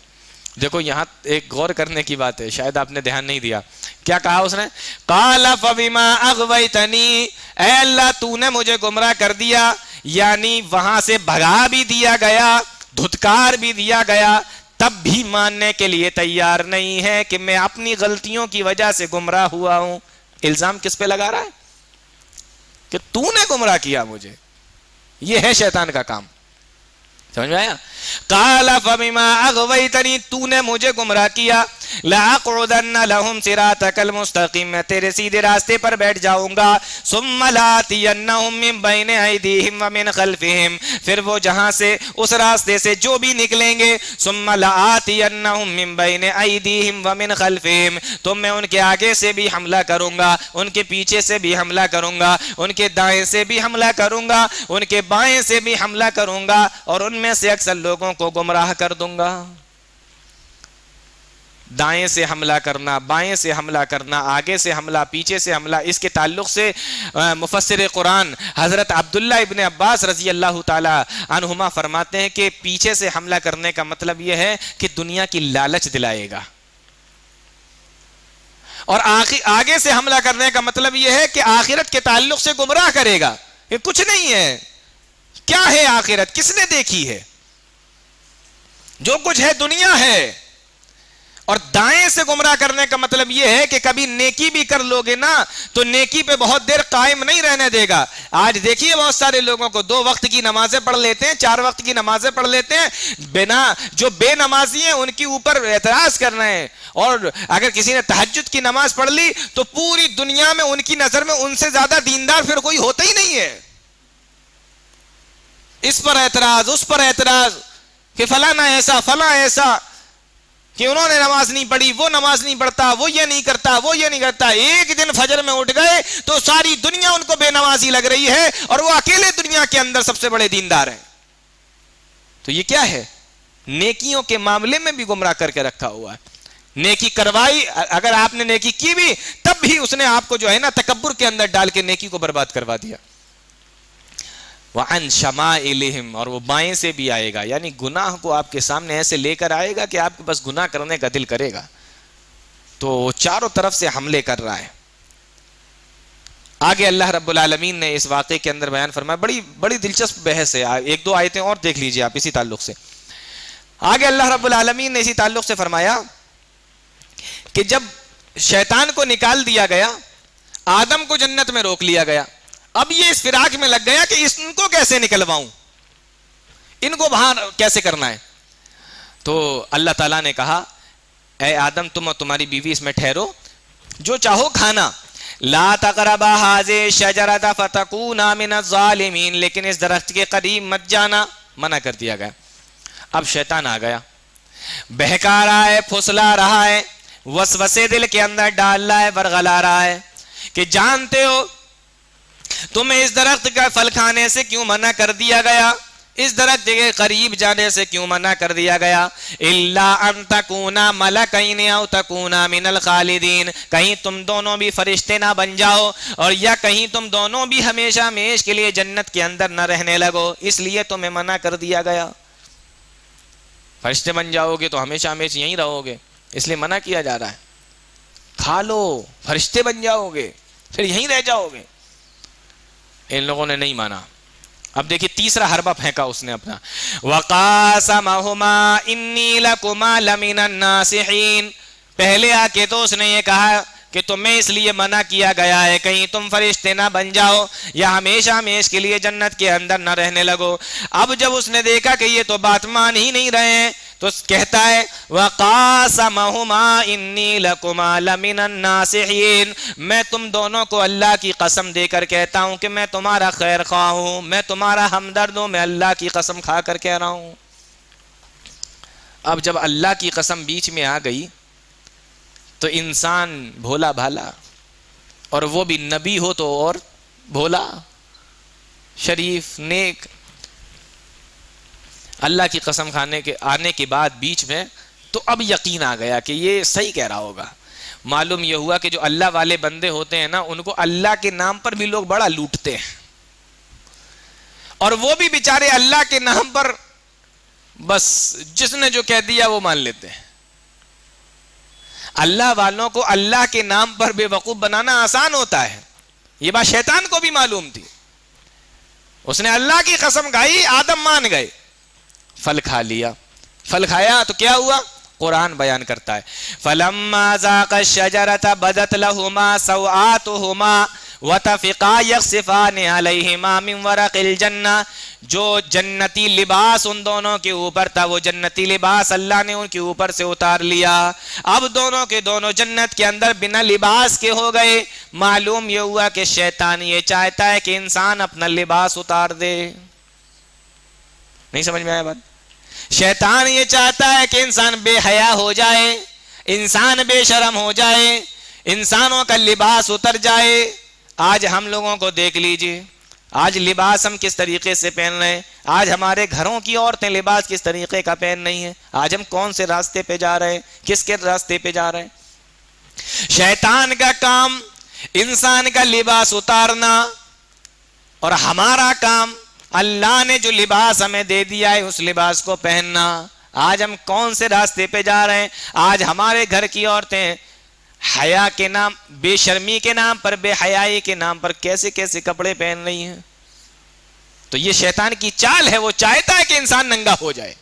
دیکھو یہاں ایک غور کرنے کی بات ہے, شاید آپ نے دھیان نہیں دیا. کیا کہا اس نے, قال فبما اغویتنی, اے اللہ تو نے مجھے گمراہ کر دیا, یعنی وہاں سے بھگا بھی دیا گیا، دھتکار بھی دیا گیا، تب بھی ماننے کے لیے تیار نہیں ہے کہ میں اپنی غلطیوں کی وجہ سے گمراہ ہوا ہوں۔ الزام کس پہ لگا رہا ہے؟ کہ تو نے گمراہ کیا مجھے۔ یہ ہے شیطان کا کام، سمجھ میں آیا؟ قال فبما اغویتنی، تو نے مجھے گمراہ کیا، لاقعدن لهم صراطک المستقیم، میں تیرے سیدھے راستے پر بیٹھ جاؤں گا، ثم لآتینہم من بین ایدیہم ومن خلفہم، پھر وہ جہاں سے اس راستے سے جو بھی نکلیں گے، ثم لآتینہم من بین ایدیہم ومن خلفہم، تو میں ان کے آگے سے بھی حملہ کروں گا، ان کے پیچھے سے بھی حملہ کروں گا، ان کے دائیں سے بھی حملہ کروں گا، ان کے بائیں سے بھی حملہ کروں گا، اور ان میں سے اکثر لوگوں کو گمراہ کر دوں گا۔ دائیں سے حملہ کرنا، بائیں سے حملہ کرنا، آگے سے حملہ، پیچھے سے حملہ، اس کے تعلق سے مفسر قرآن حضرت عبداللہ ابن عباس رضی اللہ تعالی عنہما فرماتے ہیں کہ پیچھے سے حملہ کرنے کا مطلب یہ ہے کہ دنیا کی لالچ دلائے گا، اور آگے سے حملہ کرنے کا مطلب یہ ہے کہ آخرت کے تعلق سے گمراہ کرے گا، یہ کچھ نہیں ہے، کیا ہے آخرت، کس نے دیکھی ہے، جو کچھ ہے دنیا ہے۔ اور دائیں سے گمراہ کرنے کا مطلب یہ ہے کہ کبھی نیکی بھی کر لوگے نا تو نیکی پہ بہت دیر قائم نہیں رہنے دے گا۔ آج دیکھیے بہت سارے لوگوں کو 2 وقت کی نمازیں پڑھ لیتے ہیں، 4 وقت کی نمازیں پڑھ لیتے ہیں، جو بے نمازی ہیں ان کے اوپر اعتراض کر رہے ہیں، اور اگر کسی نے تہجد کی نماز پڑھ لی تو پوری دنیا میں ان کی نظر میں ان سے زیادہ دیندار پھر کوئی ہوتا ہی نہیں ہے۔ اس پر اعتراض، اس پر اعتراض، کہ فلانا ایسا، فلاں ایسا، کہ انہوں نے نماز نہیں پڑھی، وہ نماز نہیں پڑھتا، وہ یہ نہیں کرتا، وہ یہ نہیں کرتا۔ ایک دن فجر میں اٹھ گئے تو ساری دنیا ان کو بے نمازی لگ رہی ہے، اور وہ اکیلے دنیا کے اندر سب سے بڑے دیندار ہیں۔ تو یہ کیا ہے؟ نیکیوں کے معاملے میں بھی گمراہ کر کے رکھا ہوا ہے۔ نیکی کروائی، اگر آپ نے نیکی کی بھی تب بھی اس نے آپ کو جو ہے نا تکبر کے اندر ڈال کے نیکی کو برباد کروا دیا۔ وَعَنْ شَمَائِلِهِمْ، اور وہ بائیں سے بھی آئے گا، یعنی گناہ کو آپ کے سامنے ایسے لے کر آئے گا کہ آپ کے بس گناہ کرنے کا دل کرے گا، تو وہ چاروں طرف سے حملے کر رہا ہے۔ آگے اللہ رب العالمین نے اس واقعے کے اندر بیان فرمایا، بڑی دلچسپ بحث ہے، 1-2 آیتیں اور دیکھ لیجئے آپ اسی تعلق سے۔ آگے اللہ رب العالمین نے اسی تعلق سے فرمایا کہ جب شیطان کو نکال دیا گیا، آدم کو جنت میں روک لیا گیا، اب یہ اس فراق میں لگ گیا کہ ان کو کیسے نکلواؤں، ان کو باہر کیسے کرنا ہے۔ تو اللہ تعالیٰ نے کہا، اے آدم تم اور تمہاری بیوی اس میں ٹھہرو، جو چاہو کھانا، لا تقربا هذه الشجرة فتكونا من الظالمين، لیکن اس درخت کے قریب مت جانا، منع کر دیا گیا۔ اب شیطان آ گیا، بہکا رہا ہے، پھسلا رہا ہے، وسوسے دل کے اندر ڈال رہا ہے، ورغلا رہا ہے کہ جانتے ہو تمہیں اس درخت کا پھل کھانے سے کیوں منع کر دیا گیا، اس درخت کے قریب جانے سے کیوں منع کر دیا گیا، الا ان تکونا ملکین او تکونا من الخالدین، کہیں تم دونوں بھی فرشتے نہ بن جاؤ، اور یا کہیں تم دونوں بھی ہمیشہ ہمیش کے لیے جنت کے اندر نہ رہنے لگو، اس لیے تمہیں منع کر دیا گیا۔ فرشتے بن جاؤ گے تو ہمیشہ ہمیشہ یہیں رہو گے، اس لیے منع کیا جا رہا ہے، کھا لو، فرشتے بن جاؤ گے، پھر یہیں رہ جاؤ گے۔ ان لوگوں نے نہیں مانا۔ اب دیکھیے تیسرا حربہ پھینکا اس نے اپنا، وَقَاسَمَهُمَا إِنِّي لَكُمَا لَمِنَ النَّاصِحِينَ، پہلے آ کے تو اس نے یہ کہا کہ تمہیں اس لیے منع کیا گیا ہے کہیں تم فرشتے نہ بن جاؤ یا ہمیشہ ہمیش کے لیے جنت کے اندر نہ رہنے لگو۔ اب جب اس نے دیکھا کہ یہ تو بات مان ہی نہیں رہے ہیں تو کہتا ہے وَقَاسَمَهُمَا إِنِّي لَكُمَا لَمِنَ النَّاصِحِينَ، میں تم دونوں کو اللہ کی قسم دے کر کہتا ہوں کہ میں تمہارا خیر خواہ ہوں، میں تمہارا ہمدرد ہوں، میں اللہ کی قسم کھا کر کہہ رہا ہوں۔ اب جب اللہ کی قسم بیچ میں آ گئی تو انسان بھولا بھالا، اور وہ بھی نبی ہو تو اور بھولا، شریف، نیک، اللہ کی قسم کھانے کے آنے کے بعد بیچ میں تو اب یقین آ گیا کہ یہ صحیح کہہ رہا ہوگا۔ معلوم یہ ہوا کہ جو اللہ والے بندے ہوتے ہیں نا ان کو اللہ کے نام پر بھی لوگ بڑا لوٹتے ہیں، اور وہ بھی بیچارے اللہ کے نام پر بس جس نے جو کہہ دیا وہ مان لیتے ہیں۔ اللہ والوں کو اللہ کے نام پر بے وقوف بنانا آسان ہوتا ہے، یہ بات شیطان کو بھی معلوم تھی۔ اس نے اللہ کی قسم کھائی, آدم مان گئے, پھل کھا لیا. پھل کھایا تو کیا ہوا؟ قرآن بیان کرتا ہے فَلَمَّا ذَاقَ الشَّجَرَةَ بَدَتْ لَهُمَا سَوْآتُهُمَا وَطَفِقَا يَخْصِفَانِ عَلَيْهِمَا مِنْ وَرَقِ الْجَنَّةِ. جو جنتی لباس ان دونوں کے اوپر تھا, وہ جنتی لباس اللہ نے ان کے اوپر سے اتار لیا. اب دونوں کے دونوں جنت کے اندر بنا لباس کے ہو گئے. معلوم یہ ہوا کہ شیطان یہ چاہتا ہے کہ انسان اپنا لباس اتار دے. نہیں سمجھ میں آیا بات؟ شیطان یہ چاہتا ہے کہ انسان بے حیا ہو جائے, انسان بے شرم ہو جائے, انسانوں کا لباس اتر جائے. آج ہم لوگوں کو دیکھ لیجئے, آج لباس ہم کس طریقے سے پہن رہے ہیں. آج ہمارے گھروں کی عورتیں لباس کس طریقے کا پہن رہی ہیں. آج ہم کون سے راستے پہ جا رہے ہیں, کس کے راستے پہ جا رہے ہیں. شیطان کا کام انسان کا لباس اتارنا, اور ہمارا کام اللہ نے جو لباس ہمیں دے دیا ہے اس لباس کو پہننا. آج ہم کون سے راستے پہ جا رہے ہیں. آج ہمارے گھر کی عورتیں حیا کے نام, بے شرمی کے نام پر, بے حیائی کے نام پر کیسے کیسے کپڑے پہن رہی ہیں. تو یہ شیطان کی چال ہے, وہ چاہتا ہے کہ انسان ننگا ہو جائے.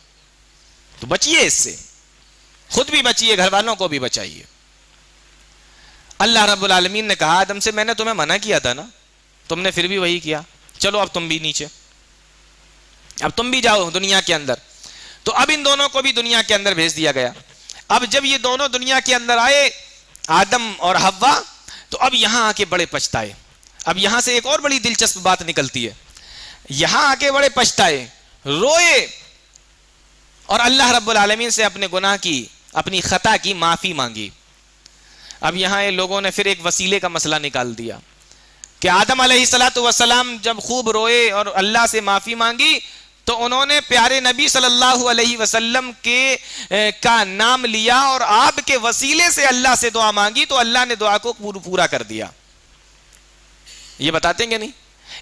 تو بچیے اس سے, خود بھی بچیے, گھر والوں کو بھی بچائیے. اللہ رب العالمین نے کہا آدم سے میں نے تمہیں منع کیا تھا نا, تم نے پھر بھی وہی کیا, چلو اب تم بھی نیچے, اب تم بھی جاؤ دنیا کے اندر. تو اب ان دونوں کو بھی دنیا کے اندر بھیج دیا گیا. اب جب یہ دونوں دنیا کے اندر آئے آدم اور حوا, تو اب یہاں آ کے بڑے پچھتائے. اب یہاں سے ایک اور بڑی دلچسپ بات نکلتی ہے. یہاں آ کے بڑے پچھتائے, روئے, اور اللہ رب العالمین سے اپنے گناہ کی, اپنی خطا کی معافی مانگی. اب یہاں لوگوں نے پھر ایک وسیلے کا مسئلہ نکال دیا کہ آدم علیہ السلام جب خوب روئے اور اللہ سے معافی مانگی تو انہوں نے پیارے نبی صلی اللہ علیہ وسلم کے کا نام لیا اور آپ کے وسیلے سے اللہ سے دعا مانگی, تو اللہ نے دعا کو پورا کر دیا. یہ بتاتے ہیں کہ نہیں.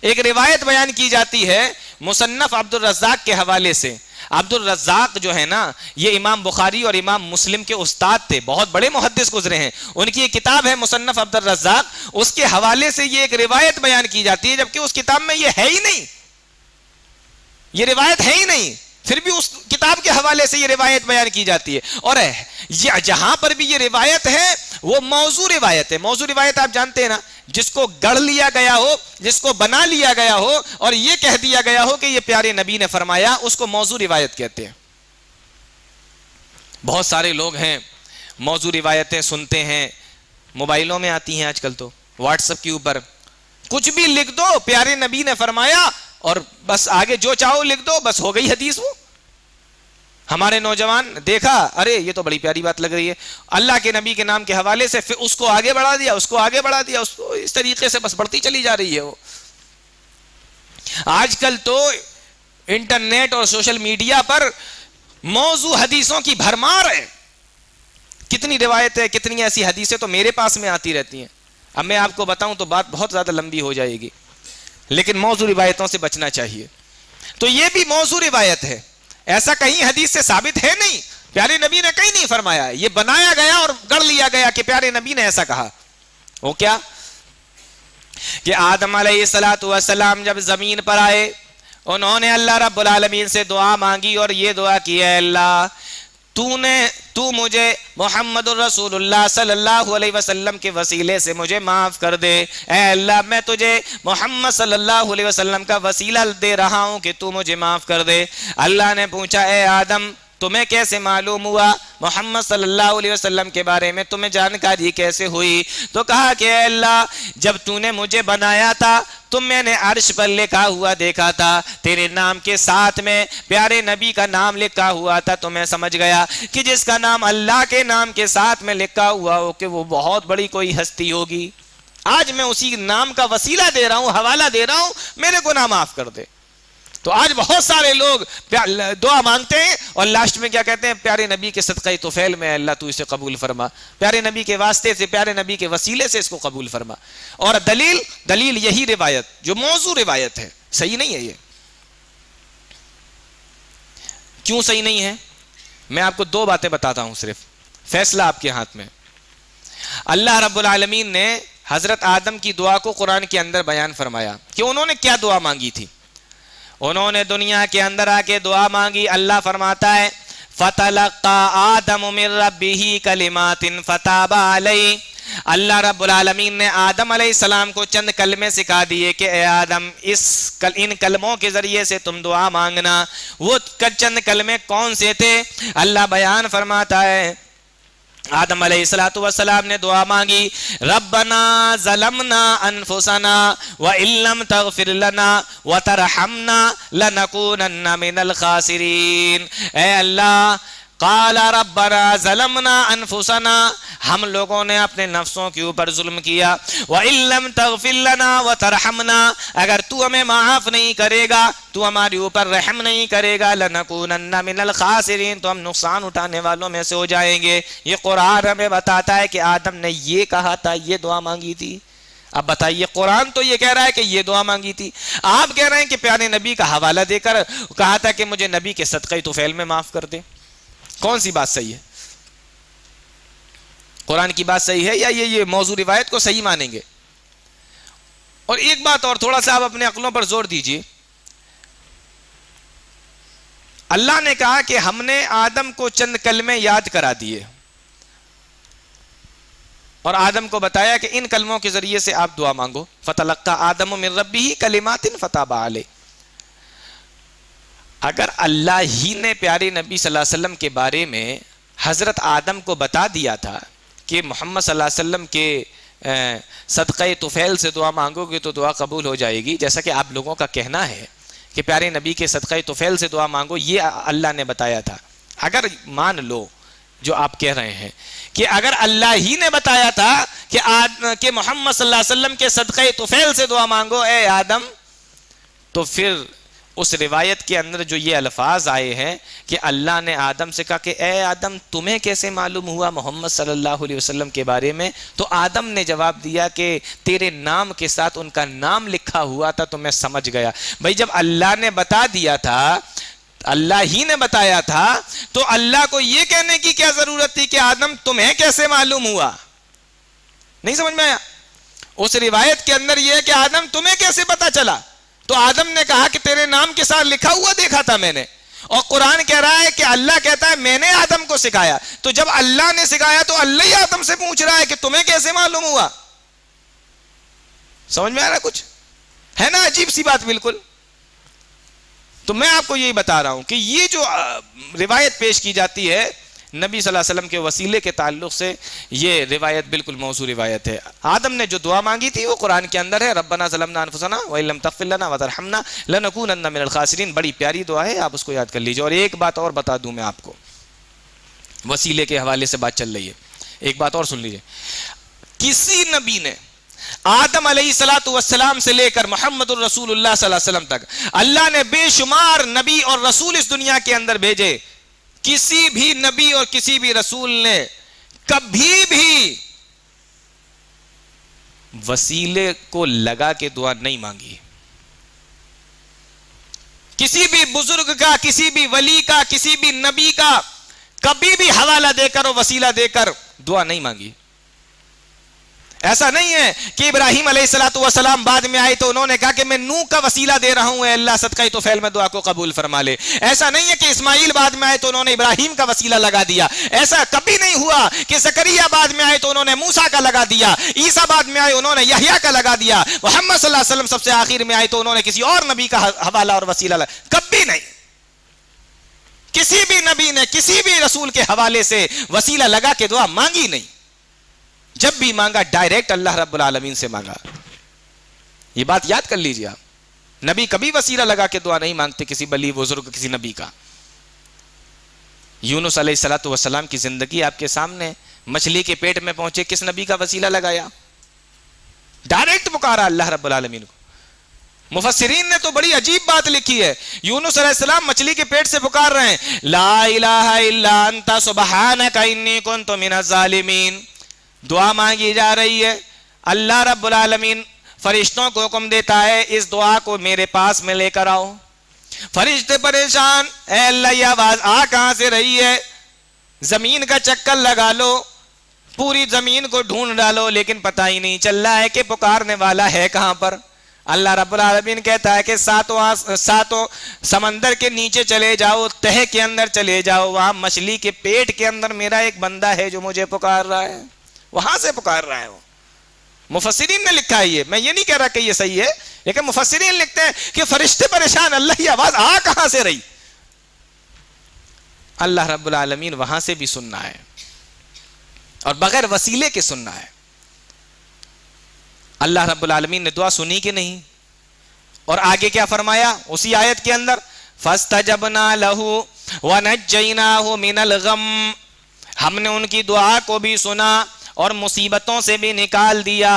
ایک روایت بیان کی جاتی ہے مصنف عبد الرزاق کے حوالے سے. عبد الرزاق جو ہے نا, یہ امام بخاری اور امام مسلم کے استاد تھے, بہت بڑے محدث گزرے ہیں. ان کی ایک کتاب ہے مصنف عبد الرزاق, اس کے حوالے سے یہ ایک روایت بیان کی جاتی ہے, جبکہ اس کتاب میں یہ ہے ہی نہیں, یہ روایت ہے ہی نہیں, پھر بھی اس کتاب کے حوالے سے یہ روایت بیان کی جاتی ہے. اور جہاں پر بھی یہ روایت ہے وہ موضوع روایت ہے. موضوع روایت آپ جانتے ہیں نا, جس کو گڑھ لیا گیا ہو, جس کو بنا لیا گیا ہو اور یہ کہہ دیا گیا ہو کہ یہ پیارے نبی نے فرمایا, اس کو موضوع روایت کہتے ہیں. بہت سارے لوگ ہیں موضوع روایتیں سنتے ہیں, موبائلوں میں آتی ہیں آج کل, تو واٹس ایپ کے اوپر کچھ بھی لکھ دو پیارے نبی نے فرمایا, اور بس آگے جو چاہو لکھ دو, بس ہو گئی حدیث. وہ ہمارے نوجوان دیکھا, ارے یہ تو بڑی پیاری بات لگ رہی ہے, اللہ کے نبی کے نام کے حوالے سے پھر اس کو آگے بڑھا دیا, اس کو آگے بڑھا دیا, اس کو اس طریقے سے بس بڑھتی چلی جا رہی ہے. وہ آج کل تو انٹرنیٹ اور سوشل میڈیا پر موضوع حدیثوں کی بھرمار ہے. کتنی روایتیں, کتنی ایسی حدیثیں تو میرے پاس میں آتی رہتی ہیں. اب میں آپ کو بتاؤں تو بات بہت زیادہ لمبی ہو جائے گی, لیکن موضوع روایتوں سے بچنا چاہیے. تو یہ بھی موضوع روایت ہے, ایسا کہیں حدیث سے ثابت ہے نہیں, پیارے نبی نے کہیں نہیں فرمایا, یہ بنایا گیا اور گڑھ لیا گیا کہ پیارے نبی نے ایسا کہا. وہ کیا کہ آدم علیہ السلام جب زمین پر آئے, انہوں نے اللہ رب العالمین سے دعا مانگی اور یہ دعا کی, اے اللہ تو مجھے محمد الرسول اللہ صلی اللہ علیہ وسلم کے وسیلے سے مجھے معاف کر دے. اے اللہ میں تجھے محمد صلی اللہ علیہ وسلم کا وسیلہ دے رہا ہوں کہ تو مجھے معاف کر دے. اللہ نے پوچھا, اے آدم تمہیں کیسے معلوم ہوا محمد صلی اللہ علیہ وسلم کے بارے میں, تمہیں جانکاری کیسے ہوئی؟ تو کہا کہ اے اللہ جب تو نے مجھے بنایا تھا تو میں نے عرش پر لکھا ہوا دیکھا تھا, تیرے نام کے ساتھ میں پیارے نبی کا نام لکھا ہوا تھا, تو میں سمجھ گیا کہ جس کا نام اللہ کے نام کے ساتھ میں لکھا ہوا ہو کہ وہ بہت بڑی کوئی ہستی ہوگی. آج میں اسی نام کا وسیلہ دے رہا ہوں, حوالہ دے رہا ہوں, میرے گناہ معاف کر دے. تو آج بہت سارے لوگ دعا مانگتے ہیں اور لاسٹ میں کیا کہتے ہیں, پیارے نبی کے صدقہ طفیل میں اللہ تو اسے قبول فرما, پیارے نبی کے واسطے سے, پیارے نبی کے وسیلے سے اس کو قبول فرما. اور دلیل یہی روایت جو موضوع روایت ہے, صحیح نہیں ہے. یہ کیوں صحیح نہیں ہے؟ میں آپ کو دو باتیں بتاتا ہوں, صرف فیصلہ آپ کے ہاتھ میں. اللہ رب العالمین نے حضرت آدم کی دعا کو قرآن کے اندر بیان فرمایا کہ انہوں نے کیا دعا مانگی تھی. انہوں نے دنیا کے اندر آ کے دعا مانگی. اللہ فرماتا ہے فَتَلَقَّى آدَمُ مِن رَّبِّهِ كَلِمَاتٍ فَتَابَ عَلَيْهِ. اللہ رب العالمین نے آدم علیہ السلام کو چند کلمے سکھا دیے کہ اے آدم ان کلموں کے ذریعے سے تم دعا مانگنا. وہ چند کلمے کون سے تھے؟ اللہ بیان فرماتا ہے آدم علیہ السلام نے دعا مانگی ربنا ظلمنا انفسنا وان لم تغفر لنا وترحمنا لنکونن من الخاسرین. اے اللہ قال ربنا ظلمنا انفسنا، ہم لوگوں نے اپنے نفسوں کے اوپر ظلم کیا. وَإِن لَّمْ تَغْفِرْ لَنَا وَتَرْحَمْنَا، اگر تو ہمیں معاف نہیں کرے گا، تو ہمارے اوپر رحم نہیں کرے گا، لَنَكُونَنَّ مِنَ الْخَاسِرِينَ، تو ہم نقصان اٹھانے والوں میں سے ہو جائیں گے. یہ قرآن ہمیں بتاتا ہے کہ آدم نے یہ کہا تھا، یہ دعا مانگی تھی. اب بتائیے قرآن تو یہ کہہ رہا ہے کہ یہ دعا مانگی تھی، آپ کہہ رہے ہیں کہ پیارے نبی کا حوالہ دے کر کہا تھا کہ مجھے نبی کے صدقہ طفیل میں معاف کر دے. کون سی بات صحیح ہے؟ قرآن کی بات صحیح ہے یا یہ موضوع روایت کو صحیح مانیں گے؟ اور ایک بات اور، تھوڑا سا آپ اپنے عقلوں پر زور دیجئے. اللہ نے کہا کہ ہم نے آدم کو چند کلمے یاد کرا دیے اور آدم کو بتایا کہ ان کلموں کے ذریعے سے آپ دعا مانگو. فَتَلَقَّى آدَمُ مِن رَّبِّهِ كَلِمَاتٍ فَتَابَ عَلَيْهِ. اگر اللہ ہی نے پیارے نبی صلی اللہ علیہ وسلم کے بارے میں حضرت آدم کو بتا دیا تھا کہ محمد صلی اللہ علیہ وسلم کے صدقہ طفیل سے دعا مانگو گے تو دعا قبول ہو جائے گی، جیسا کہ آپ لوگوں کا کہنا ہے کہ پیارے نبی کے صدقہ طفیل سے دعا مانگو، یہ اللہ نے بتایا تھا. اگر مان لو جو آپ کہہ رہے ہیں کہ اگر اللہ ہی نے بتایا تھا کہ محمد صلی اللہ علیہ وسلم کے صدقہ طفیل سے دعا مانگو اے آدم، تو پھر اس روایت کے اندر جو یہ الفاظ آئے ہیں کہ اللہ نے آدم سے کہا کہ اے آدم تمہیں کیسے معلوم ہوا محمد صلی اللہ علیہ وسلم کے بارے میں، تو آدم نے جواب دیا کہ تیرے نام کے ساتھ ان کا نام لکھا ہوا تھا تو میں سمجھ گیا. بھائی جب اللہ نے بتا دیا تھا، اللہ ہی نے بتایا تھا، تو اللہ کو یہ کہنے کی کیا ضرورت تھی کہ آدم تمہیں کیسے معلوم ہوا؟ نہیں سمجھ میں آیا؟ اس روایت کے اندر یہ ہے کہ آدم تمہیں کیسے پتا چلا؟ تو آدم نے کہا کہ تیرے نام کے ساتھ لکھا ہوا دیکھا تھا میں نے. اور قرآن کہہ رہا ہے کہ اللہ کہتا ہے میں نے آدم کو سکھایا. تو جب اللہ نے سکھایا تو اللہ ہی آدم سے پوچھ رہا ہے کہ تمہیں کیسے معلوم ہوا؟ سمجھ میں آ رہا کچھ ہے نا؟ عجیب سی بات بالکل. تو میں آپ کو یہی بتا رہا ہوں کہ یہ جو روایت پیش کی جاتی ہے نبی صلی اللہ علیہ وسلم کے وسیلے کے تعلق سے، یہ روایت بالکل موضوع روایت ہے. آدم نے جو دعا مانگی تھی وہ قرآن کے اندر ہے، ربنا ظلمنا انفسنا وان لم تغفر لنا وترحمنا لنکونن من الخاسرین. بڑی پیاری دعا ہے، آپ اس کو یاد کر لیجیے. اور ایک بات اور بتا دوں میں آپ کو، وسیلے کے حوالے سے بات چل رہی ہے، ایک بات اور سن لیجیے. کسی نبی نے آدم علیہ السلام سے لے کر محمد الرسول اللہ صلی اللہ علیہ وسلم تک اللہ نے بے شمار نبی اور رسول اس دنیا کے اندر بھیجے. کسی بھی نبی اور کسی بھی رسول نے کبھی بھی وسیلے کو لگا کے دعا نہیں مانگی. کسی بھی بزرگ کا، کسی بھی ولی کا، کسی بھی نبی کا کبھی بھی حوالہ دے کر اور وسیلہ دے کر دعا نہیں مانگی. ایسا نہیں ہے کہ ابراہیم علیہ السلام بعد میں آئے تو انہوں نے کہا کہ میں نوح کا وسیلہ دے رہا ہوں اے اللہ صدقہ طفیل میں دعا کو قبول فرما لے. ایسا نہیں ہے کہ اسماعیل بعد میں آئے تو انہوں نے ابراہیم کا وسیلہ لگا دیا. ایسا کبھی نہیں ہوا کہ زکریا بعد میں آئے تو انہوں نے موسیٰ کا لگا دیا. عیسیٰ بعد میں آئے انہوں نے یحییٰ کا لگا دیا. محمد صلی اللہ علیہ وسلم سب سے آخر میں آئے تو انہوں نے کسی اور نبی کا حوالہ اور وسیلہ لگا. کبھی نہیں. کسی بھی نبی نے کسی بھی رسول کے حوالے سے وسیلہ لگا کے دعا مانگی نہیں. جب بھی مانگا ڈائریکٹ اللہ رب العالمین سے مانگا. یہ بات یاد کر لیجیے آپ. نبی کبھی وسیلہ لگا کے دعا نہیں مانگتے کسی بلی بزرگ کسی نبی کا. یونس علیہ السلام کی زندگی آپ کے سامنے، مچھلی کے پیٹ میں پہنچے، کس نبی کا وسیلہ لگایا؟ ڈائریکٹ پکارا اللہ رب العالمین کو. مفسرین نے تو بڑی عجیب بات لکھی ہے. یونس علیہ السلام مچھلی کے پیٹ سے پکار رہے ہیں لا الہ الا انت سبحانک انی کنت من الظالمین. دعا مانگی جا رہی ہے. اللہ رب العالمین فرشتوں کو حکم دیتا ہے اس دعا کو میرے پاس میں لے کر آؤ. فرشتے پریشان، اے اللہ یہ آواز آ کہاں سے رہی ہے؟ زمین کا چکر لگا لو، پوری زمین کو ڈھونڈ ڈالو، لیکن پتہ ہی نہیں چل رہا ہے کہ پکارنے والا ہے کہاں پر. اللہ رب العالمین کہتا ہے کہ ساتوں سمندر کے نیچے چلے جاؤ، تہہ کے اندر چلے جاؤ، وہاں مچھلی کے پیٹ کے اندر میرا ایک بندہ ہے جو مجھے پکار رہا ہے، وہاں سے پکار رہا ہے وہ۔ مفسرین نے لکھا ہے، یہ میں یہ نہیں کہہ رہا کہ یہ صحیح ہے، لیکن مفسرین لکھتے ہیں کہ فرشتے پریشان، اللہ کی آواز آ کہاں سے رہی؟ اللہ رب العالمین وہاں سے بھی سننا ہے اور بغیر وسیلے کے سننا ہے۔ اللہ رب العالمین نے دعا سنی کہ نہیں؟ اور آگے کیا فرمایا اسی آیت کے اندر؟ فَاسْتَجَبْنَا لَهُ وَنَجَّيْنَاهُ مِنَ الْغَمِّ، ہم نے ان کی دعا کو بھی سنا اور مصیبتوں سے بھی نکال دیا۔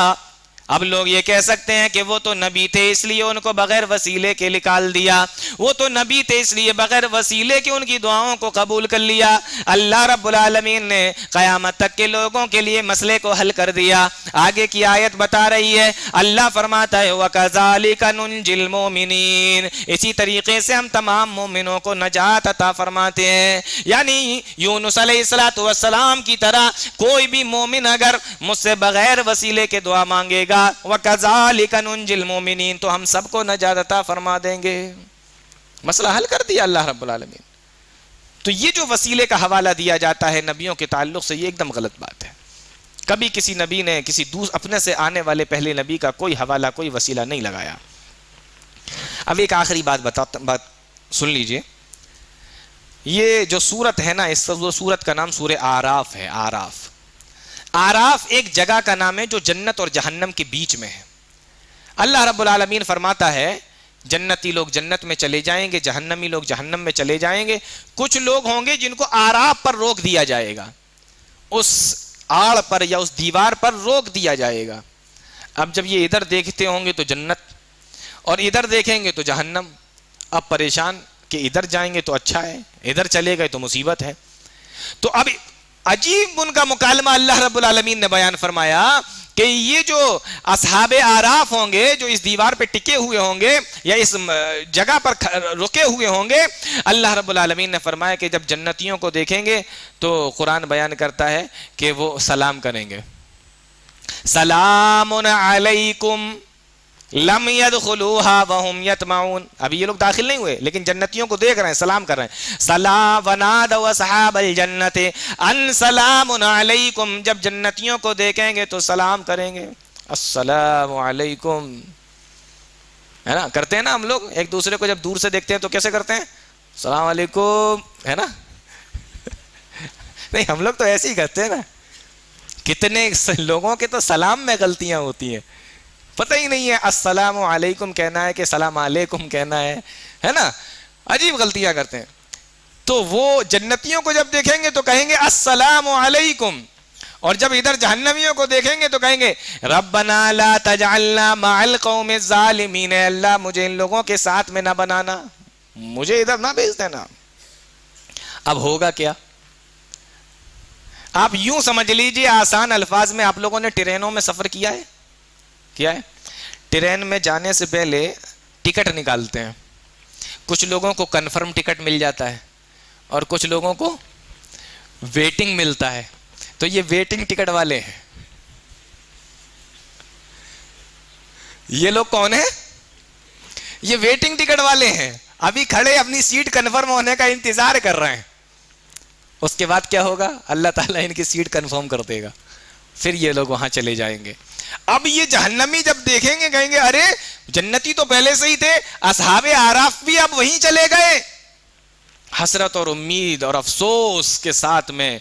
اب لوگ یہ کہہ سکتے ہیں کہ وہ تو نبی تھے اس لیے ان کو بغیر وسیلے کے نکال دیا، وہ تو نبی تھے اس لیے بغیر وسیلے کے ان کی دعاؤں کو قبول کر لیا۔ اللہ رب العالمین نے قیامت تک کے لوگوں کے لیے مسئلے کو حل کر دیا۔ آگے کی آیت بتا رہی ہے، اللہ فرماتا ہے وَكَذَلِكَ نُنْجِي الْمُؤْمِنِينَ، اسی طریقے سے ہم تمام مومنوں کو نجات عطا فرماتے ہیں۔ یعنی یونس علیہ السلام کی طرح کوئی بھی مومن اگر مجھ سے بغیر وسیلے کے دعا مانگے گا وَكَذَلِكَ نُنْجِي الْمُؤْمِنِينَ، تو ہم سب کو نجات عطا فرما دیں گے۔ مسئلہ حل کر دیا اللہ رب العالمین۔ تو یہ جو وسیلے کا حوالہ دیا جاتا ہے نبیوں کے تعلق سے، یہ ایک دم غلط بات ہے۔ کبھی کسی نبی نے کسی اپنے سے آنے والے پہلے نبی کا کوئی حوالہ، کوئی وسیلہ نہیں لگایا۔ اب ایک آخری بات سن لیجئے، یہ جو سورت ہے نا، اس سورت کا نام سورہ آراف ہے۔ آراف ایک جگہ کا نام ہے جو جنت اور جہنم کے بیچ میں ہے۔ اللہ رب العالمین فرماتا ہے جنتی لوگ جنت میں چلے جائیں گے، جہنمی لوگ جہنم میں چلے جائیں گے۔ کچھ لوگ ہوں گے جن کو آراف پر روک دیا جائے گا، اس آڑ پر یا اس دیوار پر روک دیا جائے گا۔ اب جب یہ ادھر دیکھتے ہوں گے تو جنت اور ادھر دیکھیں گے تو جہنم، اب پریشان کہ ادھر جائیں گے تو اچھا ہے، ادھر چلے گئے تو مصیبت ہے۔ تو اب عجیب ان کا مکالمہ اللہ رب العالمین نے بیان فرمایا کہ یہ جو اصحاب آراف ہوں گے، جو اس دیوار پہ ٹکے ہوئے ہوں گے یا اس جگہ پر رکے ہوئے ہوں گے، اللہ رب العالمین نے فرمایا کہ جب جنتیوں کو دیکھیں گے تو قرآن بیان کرتا ہے کہ وہ سلام کریں گے، سلام علیکم لم يدخلوها وهم يطمعون۔ ابھی یہ لوگ داخل نہیں ہوئے لیکن جنتیوں کو دیکھ رہے ہیں، سلام کر رہے ہیں۔ سلام ونادوا اصحاب الجنت ان سلام علیکم، جب جنتیوں کو دیکھیں گے تو سلام کریں گے، السلام علیکم، ہے نا؟ کرتے ہیں نا ہم لوگ ایک دوسرے کو جب دور سے دیکھتے ہیں تو کیسے کرتے ہیں؟ السلام علیکم، ہے نا؟ نہیں، ہم لوگ تو ایسے ہی کرتے ہیں نا۔ کتنے لوگوں کے تو سلام میں غلطیاں ہوتی ہیں، پتہ ہی نہیں ہے السلام علیکم کہنا ہے کہ سلام علیکم کہنا ہے نا؟ عجیب غلطیاں کرتے ہیں۔ تو وہ جنتیوں کو جب دیکھیں گے تو کہیں گے السلام علیکم، اور جب ادھر جہنمیوں کو دیکھیں گے تو کہیں گے ربنا لا تجعلنا مع القوم الظالمین، اللہ مجھے ان لوگوں کے ساتھ میں نہ بنانا، مجھے ادھر نہ بھیج دینا۔ اب ہوگا کیا؟ آپ یوں سمجھ لیجئے، آسان الفاظ میں، آپ لوگوں نے ٹرینوں میں سفر کیا ہے؟ ٹرین میں جانے سے پہلے ٹکٹ نکالتے ہیں، کچھ لوگوں کو کنفرم ٹکٹ مل جاتا ہے اور کچھ لوگوں کو ویٹنگ ملتا ہے۔ تو یہ ویٹنگ ٹکٹ والے ہیں۔ یہ لوگ کون ہیں؟ یہ ویٹنگ ٹکٹ والے ہیں، ابھی کھڑے اپنی سیٹ کنفرم ہونے کا انتظار کر رہے ہیں۔ اس کے بعد کیا ہوگا؟ اللہ تعالیٰ ان کی سیٹ کنفرم کر دے گا، پھر یہ لوگ وہاں چلے جائیں گے۔ اب یہ جہنمی جب دیکھیں گے کہیں گے ارے جنتی تو پہلے سے ہی تھے، اصحاب آراف بھی اب وہیں چلے گئے۔ حسرت اور امید اور افسوس کے ساتھ میں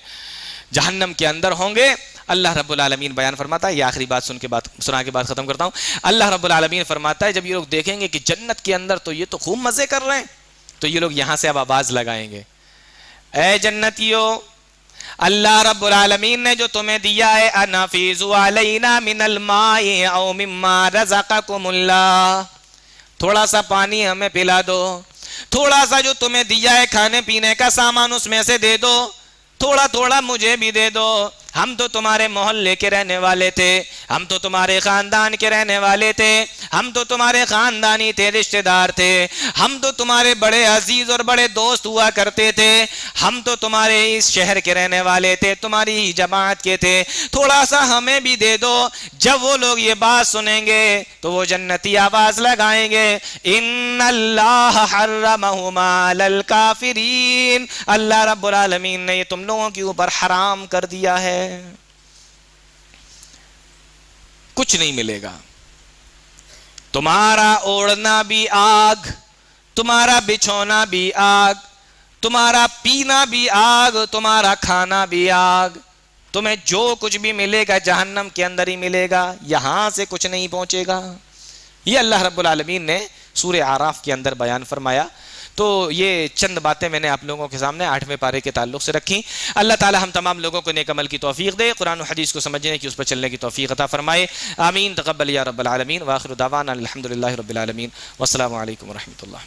جہنم کے اندر ہوں گے۔ اللہ رب العالمین بیان فرماتا ہے، یہ آخری بات سنا کے بعد ختم کرتا ہوں۔ اللہ رب العالمین فرماتا ہے جب یہ لوگ دیکھیں گے کہ جنت کے اندر تو یہ تو خوب مزے کر رہے ہیں، تو یہ لوگ یہاں سے اب آواز لگائیں گے، اے جنتیو، اللہ رب العالمین نے جو تمہیں دیا ہے، انفیضوا علینا من الماء او مما رزقکم اللہ، تھوڑا سا پانی ہمیں پلا دو، تھوڑا سا جو تمہیں دیا ہے کھانے پینے کا سامان اس میں سے دے دو، تھوڑا تھوڑا مجھے بھی دے دو، ہم تو تمہارے محلے کے رہنے والے تھے، ہم تو تمہارے خاندان کے رہنے والے تھے، ہم تو تمہارے خاندانی تھے، رشتہ دار تھے، ہم تو تمہارے بڑے عزیز اور بڑے دوست ہوا کرتے تھے، ہم تو تمہارے اس شہر کے رہنے والے تھے، تمہاری ہی جماعت کے تھے، تھوڑا سا ہمیں بھی دے دو۔ جب وہ لوگ یہ بات سنیں گے تو وہ جنتی آواز لگائیں گے، ان اللہ حرمہما علی الکافرین، اللہ رب العالمین نے یہ تم لوگوں کے اوپر حرام کر دیا ہے۔ کچھ نہیں ملے گا، تمہارا اوڑھنا بھی آگ، تمہارا بچھونا بھی آگ، تمہارا پینا بھی آگ، تمہارا کھانا بھی آگ، تمہیں جو کچھ بھی ملے گا جہنم کے اندر ہی ملے گا، یہاں سے کچھ نہیں پہنچے گا۔ یہ اللہ رب العالمین نے سورہ اعراف کے اندر بیان فرمایا۔ تو یہ چند باتیں میں نے آپ لوگوں کے سامنے 8ویں پارے کے تعلق سے رکھی۔ اللہ تعالی ہم تمام لوگوں کو نیک عمل کی توفیق دے، قرآن و حدیث کو سمجھنے کی، اس پر چلنے کی توفیق عطا فرمائے، آمین، تقبل یا رب العالمین، وآخر دعوانا الحمدللہ رب العالمین، والسلام علیکم ورحمۃ اللہ۔